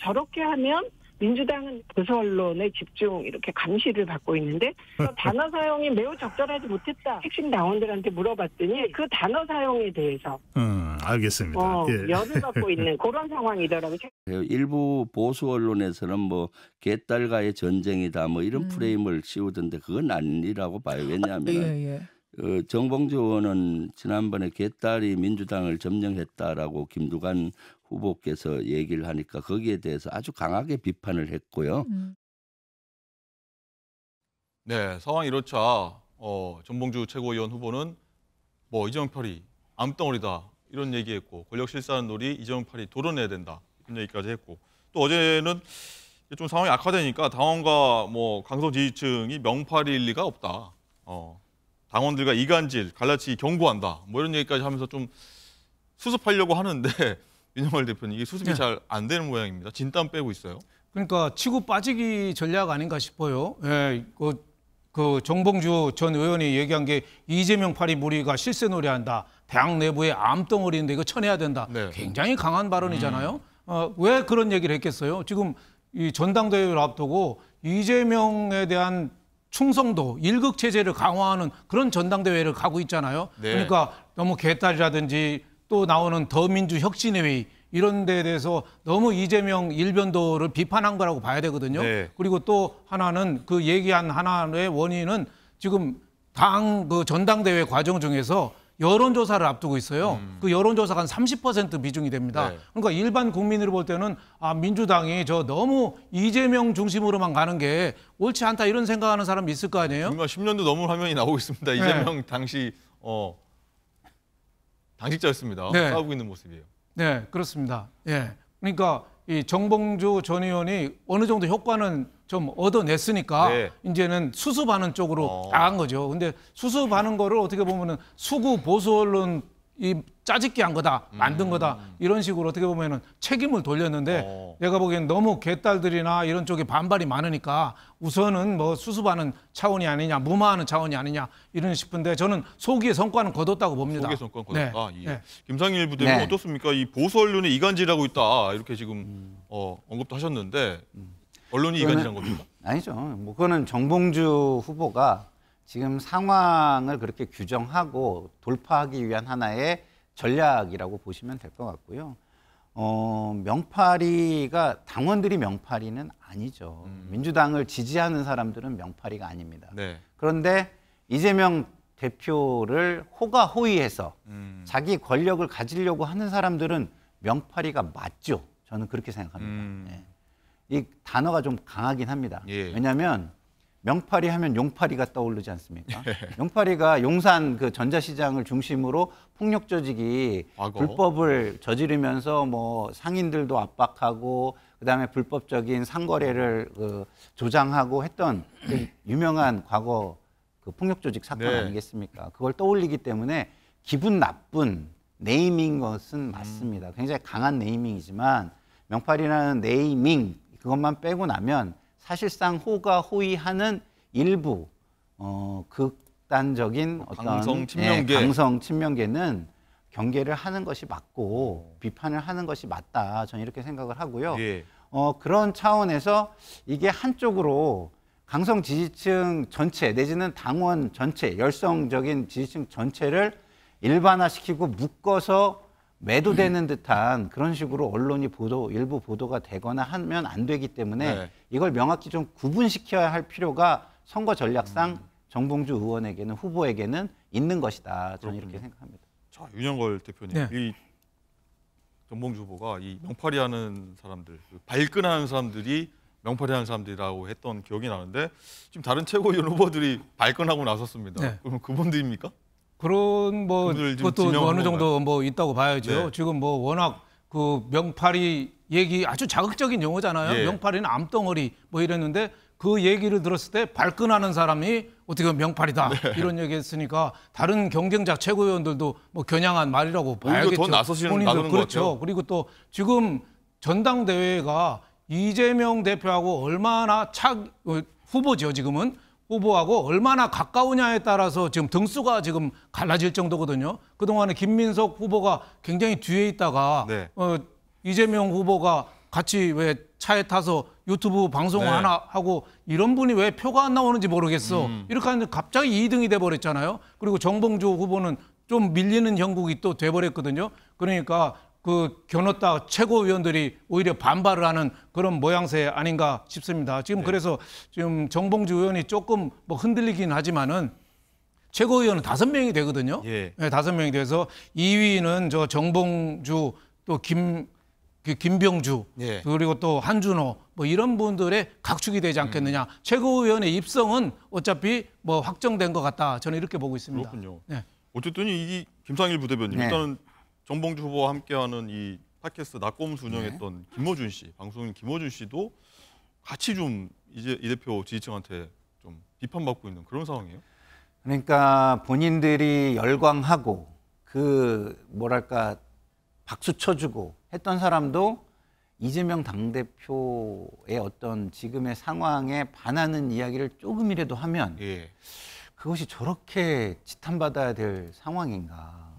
저렇게 하면 민주당은 보수 언론에 집중 이렇게 감시를 받고 있는데 단어 사용이 매우 적절하지 못했다. 핵심 당원들한테 물어봤더니 그 단어 사용에 대해서 알겠습니다. 열을 받고 있는 그런 상황이더라고요. 일부 보수 언론에서는 뭐 개딸과의 전쟁이다 뭐 이런 프레임을 씌우던데 그건 아니라고 봐요. 왜냐하면 정봉주 의원은 지난번에 개딸이 민주당을 점령했다라고 김두관 후보께서 얘기를 하니까 거기에 대해서 아주 강하게 비판을 했고요. 네, 상황이 이렇자 전봉주 최고위원 후보는 뭐 이재명 팔이 암덩어리다 이런 얘기했고 권력 실사하는 놀이 이재명 팔이 도려내야 된다 이런 얘기까지 했고 또 어제는 좀 상황이 악화되니까 당원과 뭐 강성 지지층이 명팔일 리가 없다. 당원들과 이간질, 갈라치기 경고한다. 뭐 이런 얘기까지 하면서 좀 수습하려고 하는데 윤석열 대표님 이게 수습이 잘 안 되는 모양입니다. 진땀 빼고 있어요. 그러니까 치고 빠지기 전략 아닌가 싶어요. 그 정봉주 전 의원이 얘기한 게 이재명 파리 무리가 실세놀이한다. 당 내부의 암덩어리인데 이거 쳐내야 된다. 굉장히 강한 발언이잖아요. 왜 그런 얘기를 했겠어요? 지금 이 전당대회를 앞두고 이재명에 대한 충성도, 일극 체제를 강화하는 그런 전당대회를 가고 있잖아요. 그러니까 너무 개딸이라든지 또 나오는 더민주혁신의 회의 이런 데에 대해서 너무 이재명 일변도를 비판한 거라고 봐야 되거든요. 그리고 또 하나는 그 얘기한 하나의 원인은 지금 당 그 전당대회 과정 중에서 여론조사를 앞두고 있어요. 그 여론조사가 한 30% 비중이 됩니다. 그러니까 일반 국민으로 볼 때는 민주당이 저 너무 이재명 중심으로만 가는 게 옳지 않다 이런 생각하는 사람이 있을 거 아니에요? 10년도 넘은 화면이 나오고 있습니다. 이재명 당시 당직자였습니다. 싸우고 있는 모습이에요. 네, 그렇습니다. 그러니까 이 정봉주 전 의원이 어느 정도 효과는 좀 얻어냈으니까 이제는 수습하는 쪽으로 나간 거죠. 근데 수습하는 거를 어떻게 보면은 수구 보수 언론 이 짜집기 한 거다, 만든 거다 이런 식으로 어떻게 보면은 책임을 돌렸는데 내가 보기엔 너무 개딸들이나 이런 쪽에 반발이 많으니까 우선은 뭐 수습하는 차원이 아니냐, 무마하는 차원이 아니냐 이런 싶은데 저는 소기의 성과는 거뒀다고 봅니다. 소기의 성과는 거뒀다. 김상일 부대는 어떻습니까? 이 보수 언론이 이간질하고 있다 이렇게 지금 언급도 하셨는데 언론이 이간질한 겁니까? 아니죠. 뭐 그거는 정봉주 후보가 지금 상황을 그렇게 규정하고 돌파하기 위한 하나의 전략이라고 보시면 될 것 같고요. 명파리가 당원들이 명파리는 아니죠. 민주당을 지지하는 사람들은 명파리가 아닙니다. 그런데 이재명 대표를 호가호위해서 자기 권력을 가지려고 하는 사람들은 명파리가 맞죠. 저는 그렇게 생각합니다. 이 단어가 좀 강하긴 합니다. 왜냐하면 명파리 하면 용파리가 떠오르지 않습니까? 용파리가 용산 그 전자시장을 중심으로 폭력 조직이 불법을 저지르면서 뭐 상인들도 압박하고 그다음에 불법적인 상거래를 조장하고 했던 그 유명한 과거 그 폭력 조직 사건 아니겠습니까? 그걸 떠올리기 때문에 기분 나쁜 네이밍 것은 맞습니다. 굉장히 강한 네이밍이지만 명파리라는 네이밍 그것만 빼고 나면 사실상 호가호위하는 일부 극단적인 어떤 강성 친명계는 경계를 하는 것이 맞고 비판을 하는 것이 맞다. 저는 이렇게 생각을 하고요. 그런 차원에서 이게 한쪽으로 강성 지지층 전체 내지는 당원 전체 열성적인 지지층 전체를 일반화시키고 묶어서 매도되는 듯한 그런 식으로 언론이 일부 보도가 되거나 하면 안 되기 때문에 이걸 명확히 좀 구분시켜야 할 필요가 선거 전략상 정봉주 의원에게는 후보에게는 있는 것이다. 저는 이렇게 생각합니다. 자, 윤영걸 대표님, 이 정봉주 후보가 이 명파리하는 사람들, 발끈하는 사람들이 명파리하는 사람들이라고 했던 기억이 나는데 지금 다른 최고위원 후보들이 발끈하고 나섰습니다. 그럼 그분들입니까? 그런 뭐 그것도 어느 정도 뭐 있다고 봐야죠. 지금 뭐 워낙 그 명파리 얘기 아주 자극적인 용어잖아요. 명파리는 암덩어리 뭐 이랬는데 그 얘기를 들었을 때 발끈하는 사람이 어떻게 보면 명파리다 이런 얘기했으니까 다른 경쟁자 최고위원들도 뭐 겨냥한 말이라고 봐야겠죠. 더 나서시는 나서는 것 같아요. 그리고 또 지금 전당대회가 이재명 대표하고 얼마나 후보죠, 지금은. 후보하고 얼마나 가까우냐에 따라서 지금 등수가 지금 갈라질 정도거든요. 그동안에 김민석 후보가 굉장히 뒤에 있다가 네. 이재명 후보가 같이 왜 차에 타서 유튜브 방송 하나 하고 이런 분이 왜 표가 안 나오는지 모르겠어. 이렇게 하는데 갑자기 2등이 돼버렸잖아요. 그리고 정봉주 후보는 좀 밀리는 형국이 또 돼버렸거든요. 그러니까 그 겨눴다 최고위원들이 오히려 반발을 하는 그런 모양새 아닌가 싶습니다. 지금 그래서 지금 정봉주 의원이 조금 뭐 흔들리긴 하지만은 최고위원은 5명이 되거든요. 네, 5명이 돼서 2위는 저 정봉주 또 김병주 그리고 또 한준호 뭐 이런 분들의 각축이 되지 않겠느냐. 최고위원의 입성은 어차피 뭐 확정된 것 같다. 저는 이렇게 보고 있습니다. 그렇군요. 네. 어쨌든 이 김상일 부대변인 일단은 정봉주 후보와 함께하는 이 팟캐스트 낙검수 운영했던 김어준 씨, 방송인 김어준 씨도 같이 좀 이제 이 대표 지지층한테 좀 비판받고 있는 그런 상황이에요. 그러니까 본인들이 열광하고 그 뭐랄까 박수 쳐주고 했던 사람도 이재명 당대표의 어떤 지금의 상황에 반하는 이야기를 조금이라도 하면 그것이 저렇게 지탄받아야 될 상황인가.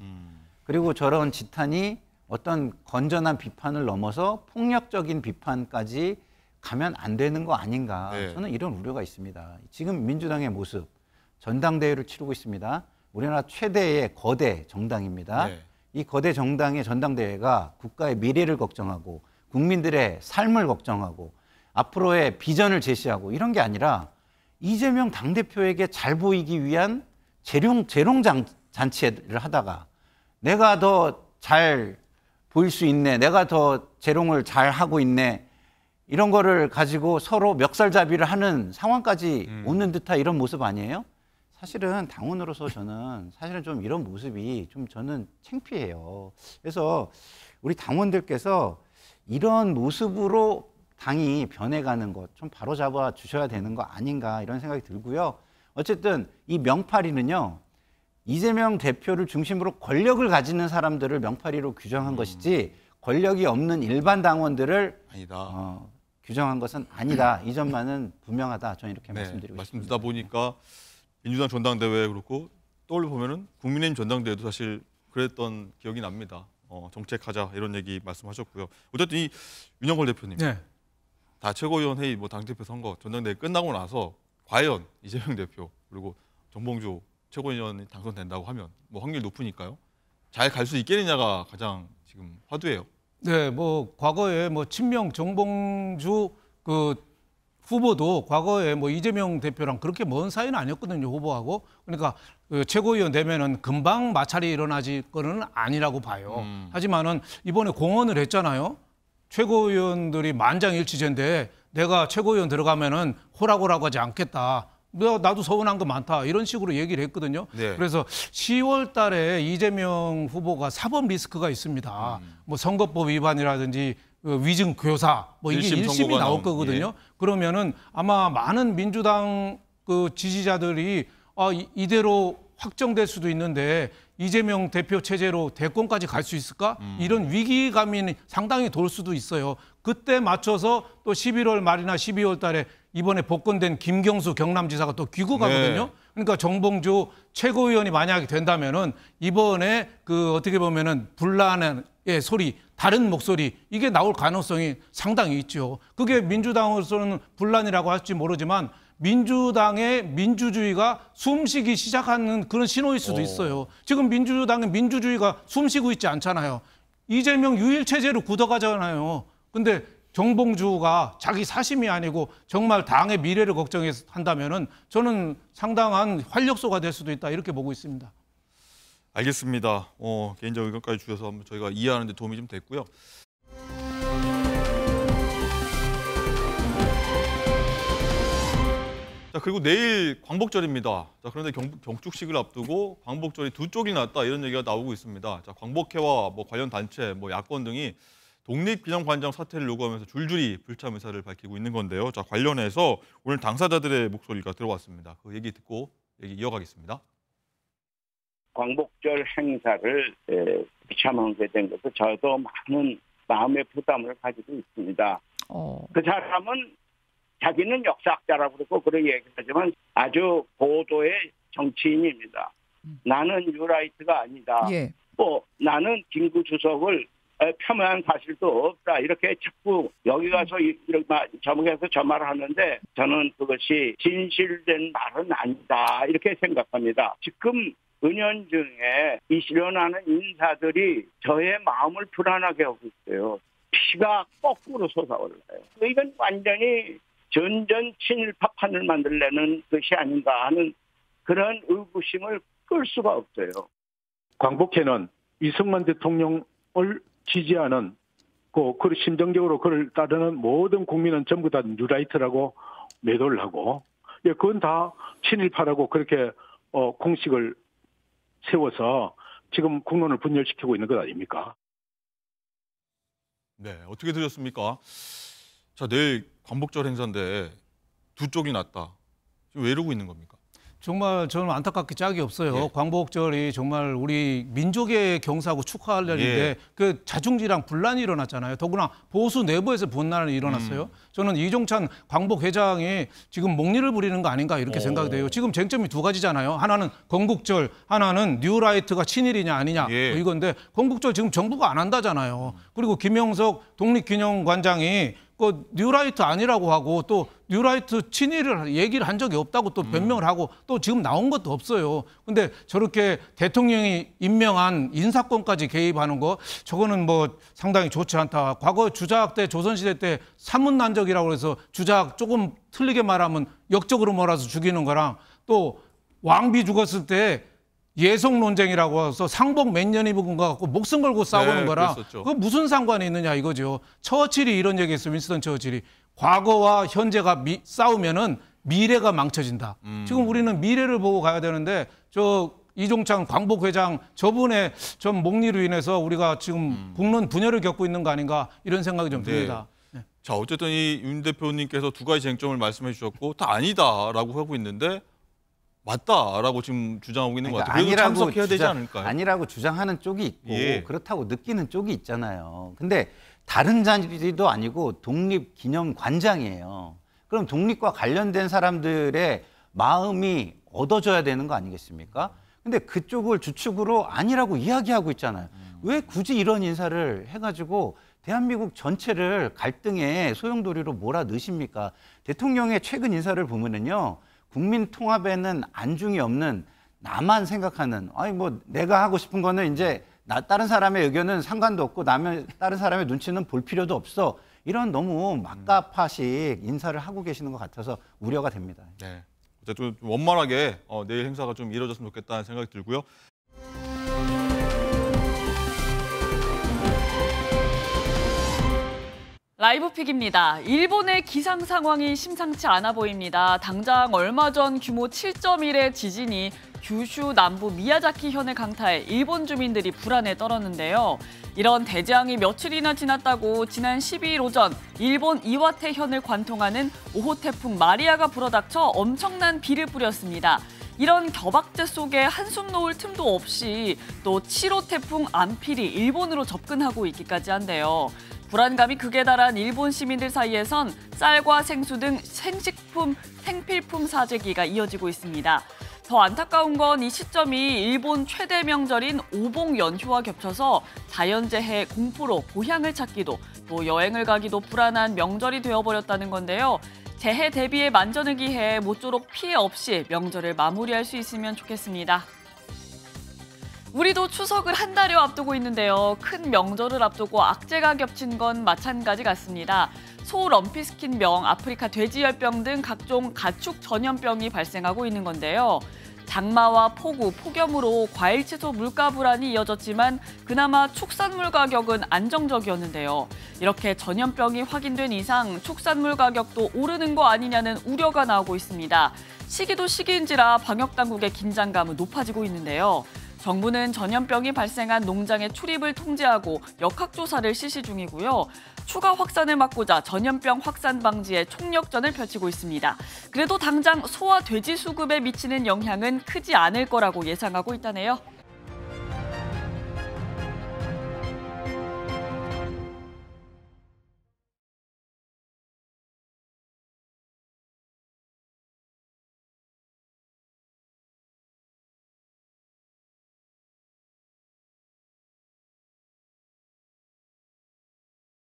그리고 저런 지탄이 어떤 건전한 비판을 넘어서 폭력적인 비판까지 가면 안 되는 거 아닌가. 저는 이런 우려가 있습니다. 지금 민주당의 모습, 전당대회를 치르고 있습니다. 우리나라 최대의 거대 정당입니다. 이 거대 정당의 전당대회가 국가의 미래를 걱정하고 국민들의 삶을 걱정하고 앞으로의 비전을 제시하고 이런 게 아니라 이재명 당대표에게 잘 보이기 위한 재롱 잔치를 하다가 내가 더 잘 보일 수 있네, 내가 더 재롱을 잘 하고 있네, 이런 거를 가지고 서로 멱살잡이를 하는 상황까지 오는 듯한 이런 모습 아니에요? 사실은 당원으로서 저는 사실은 좀 이런 모습이 좀 저는 창피해요. 그래서 우리 당원들께서 이런 모습으로 당이 변해가는 것 좀 바로잡아 주셔야 되는 거 아닌가 이런 생각이 들고요. 어쨌든 이 명팔이는요, 이재명 대표를 중심으로 권력을 가지는 사람들을 명팔이로 규정한 것이지 권력이 없는 일반 당원들을 규정한 것은 아니다. 이 점만은 분명하다. 저는 이렇게 말씀드리고 말씀 싶습니다. 듣다 보니까 민주당 전당대회 그렇고 떠올려 보면은 국민의힘 전당대회도 사실 그랬던 기억이 납니다. 정책하자 이런 얘기 말씀하셨고요. 어쨌든 이 윤영걸 대표님, 다 최고위원 회의, 뭐 당대표 선거, 전당대회 끝나고 나서 과연 이재명 대표 그리고 정봉주 최고위원이 당선된다고 하면 뭐 확률이 높으니까요. 잘 갈 수 있겠느냐가 가장 지금 화두예요. 네, 뭐 과거에 뭐 친명 정봉주 그 후보도 과거에 뭐 이재명 대표랑 그렇게 먼 사이는 아니었거든요, 후보하고. 그러니까 그 최고위원 되면은 금방 마찰이 일어나질 거는 아니라고 봐요. 하지만은 이번에 공언을 했잖아요. 최고위원들이 만장일치제인데 내가 최고위원 들어가면은 호락호락 하지 않겠다. 나도 서운한 거 많다. 이런 식으로 얘기를 했거든요. 그래서 10월 달에 이재명 후보가 사법 리스크가 있습니다. 뭐 선거법 위반이라든지 위증 교사 뭐 이게 1심이 나올 거거든요. 그러면은 아마 많은 민주당 그 지지자들이 이대로 확정될 수도 있는데 이재명 대표 체제로 대권까지 갈 수 있을까? 이런 위기감이 상당히 돌 수도 있어요. 그때 맞춰서 또 11월 말이나 12월 달에 이번에 복권된 김경수 경남지사가 또 귀국하거든요. 그러니까 정봉주 최고위원이 만약에 된다면은 이번에 그 어떻게 보면은 분란의 소리, 다른 목소리 이게 나올 가능성이 상당히 있죠. 그게 민주당으로서는 분란이라고 할지 모르지만 민주당의 민주주의가 숨쉬기 시작하는 그런 신호일 수도 있어요. 지금 민주당의 민주주의가 숨쉬고 있지 않잖아요. 이재명 유일 체제로 굳어가잖아요. 근데 정봉주가 자기 사심이 아니고 정말 당의 미래를 걱정해서 한다면은 저는 상당한 활력소가 될 수도 있다 이렇게 보고 있습니다. 알겠습니다. 개인적 의견까지 주셔서 한번 저희가 이해하는 데 도움이 좀 됐고요. 자, 그리고 내일 광복절입니다. 자, 그런데 경축식을 앞두고 광복절이 두 쪽이 났다 이런 얘기가 나오고 있습니다. 자, 광복회와 뭐 관련 단체, 뭐 야권 등이 독립기념관장 사퇴를 요구하면서 줄줄이 불참 의사를 밝히고 있는 건데요. 자, 관련해서 오늘 당사자들의 목소리가 들어왔습니다. 그 얘기 듣고 얘기 이어가겠습니다. 광복절 행사를 비참하게 된 것은 저도 많은 마음의 부담을 가지고 있습니다. 그 사람은 자기는 역사학자라고 그러고 그런 얘기하지만 아주 고도의 정치인입니다. 나는 뉴라이트가 아니다. 예. 나는 김구 주석을 폄하한 사실도 없다. 이렇게 자꾸 여기 가서 저목에서 저 말을 하는데 저는 그것이 진실된 말은 아니다. 이렇게 생각합니다. 지금 은연중에 일어나는 인사들이 저의 마음을 불안하게 하고 있어요. 피가 거꾸로 솟아올라요. 이건 완전히 전전 친일파판을 만들려는 것이 아닌가 하는 그런 의구심을 끌 수가 없어요. 광복회는 이승만 대통령을 지지하는 그 심정적으로 그를 따르는 모든 국민은 전부 다 뉴라이트라고 매도를 하고 그건 다 친일파라고 그렇게 공식을 세워서 지금 국론을 분열시키고 있는 것 아닙니까? 네, 어떻게 들으셨습니까? 자, 내일 광복절 행사인데 두 쪽이 났다. 지금 왜 이러고 있는 겁니까? 정말 저는 안타깝게 짝이 없어요. 광복절이 정말 우리 민족의 경사하고 축하할 날인데 그 자중지랑 분란이 일어났잖아요. 더구나 보수 내부에서 분란이 일어났어요. 저는 이종찬 광복회장이 지금 목리를 부리는 거 아닌가 이렇게 생각이 돼요. 지금 쟁점이 두 가지잖아요. 하나는 건국절, 하나는 뉴라이트가 친일이냐 아니냐 이건데 건국절 지금 정부가 안 한다잖아요. 그리고 김영석 독립기념관장이 그 뉴라이트 아니라고 하고 또 뉴라이트 친일을 얘기를 한 적이 없다고 또 변명을 하고 또 지금 나온 것도 없어요. 근데 저렇게 대통령이 임명한 인사권까지 개입하는 거 저거는 뭐 상당히 좋지 않다. 과거 주작 때 조선시대 때 사문난적이라고 해서 주작 조금 틀리게 말하면 역적으로 몰아서 죽이는 거랑 또 왕비 죽었을 때 예속 논쟁이라고 해서 상복 몇 년 입은 거 갖고 목숨 걸고 싸우는 거라 그거 무슨 상관이 있느냐 이거죠. 처칠이 이런 얘기했어요. 윈스턴 처칠이. 과거와 현재가 싸우면은 미래가 망쳐진다. 지금 우리는 미래를 보고 가야 되는데 저 이종찬 광복회장 저분의 전 목리로 인해서 우리가 지금 국론 분열을 겪고 있는 거 아닌가 이런 생각이 좀 듭니다. 네. 자, 어쨌든 이 윤 대표님께서 두 가지 쟁점을 말씀해 주셨고 다 아니다라고 하고 있는데 맞다라고 지금 주장하고 있는 것 같아요. 그래도 참석해야 되지 않을까요? 아니라고 주장하는 쪽이 있고 그렇다고 느끼는 쪽이 있잖아요. 근데 다른 자리도 아니고 독립기념관장이에요. 그럼 독립과 관련된 사람들의 마음이 얻어져야 되는 거 아니겠습니까? 근데 그쪽을 주축으로 아니라고 이야기하고 있잖아요. 왜 굳이 이런 인사를 해가지고 대한민국 전체를 갈등의 소용돌이로 몰아넣으십니까? 대통령의 최근 인사를 보면은요. 국민 통합에는 안중이 없는 나만 생각하는 내가 하고 싶은 거는 이제 다른 사람의 의견은 상관도 없고 다른 사람의 눈치는 볼 필요도 없어. 이런 너무 막가파식 인사를 하고 계시는 것 같아서 우려가 됩니다. 네. 어쨌든 좀 원만하게 내일 행사가 좀 이루어졌으면 좋겠다는 생각이 들고요. 라이브픽입니다. 일본의 기상 상황이 심상치 않아 보입니다. 당장 얼마 전 규모 7.1의 지진이 규슈 남부 미야자키현을 강타해 일본 주민들이 불안에 떨었는데요. 이런 대재앙이 며칠이나 지났다고 지난 12일 오전 일본 이와테현을 관통하는 5호 태풍 마리아가 불어닥쳐 엄청난 비를 뿌렸습니다. 이런 겨박제 속에 한숨 놓을 틈도 없이 또 7호 태풍 안필이 일본으로 접근하고 있기까지 한데요. 불안감이 극에 달한 일본 시민들 사이에선 쌀과 생수 등 생필품 사재기가 이어지고 있습니다. 더 안타까운 건 이 시점이 일본 최대 명절인 오봉 연휴와 겹쳐서 자연재해 공포로 고향을 찾기도 또 여행을 가기도 불안한 명절이 되어버렸다는 건데요. 재해 대비에 만전을 기해 모쪼록 피해 없이 명절을 마무리할 수 있으면 좋겠습니다. 우리도 추석을 한 달여 앞두고 있는데요. 큰 명절을 앞두고 악재가 겹친 건 마찬가지 같습니다. 소럼피스킨병, 아프리카 돼지열병 등 각종 가축 전염병이 발생하고 있는 건데요. 장마와 폭우, 폭염으로 과일, 채소 물가 불안이 이어졌지만 그나마 축산물 가격은 안정적이었는데요. 이렇게 전염병이 확인된 이상 축산물 가격도 오르는 거 아니냐는 우려가 나오고 있습니다. 시기도 시기인지라 방역당국의 긴장감은 높아지고 있는데요. 정부는 전염병이 발생한 농장의 출입을 통제하고 역학조사를 실시 중이고요. 추가 확산을 막고자 전염병 확산 방지에 총력전을 펼치고 있습니다. 그래도 당장 소와 돼지 수급에 미치는 영향은 크지 않을 거라고 예상하고 있다네요.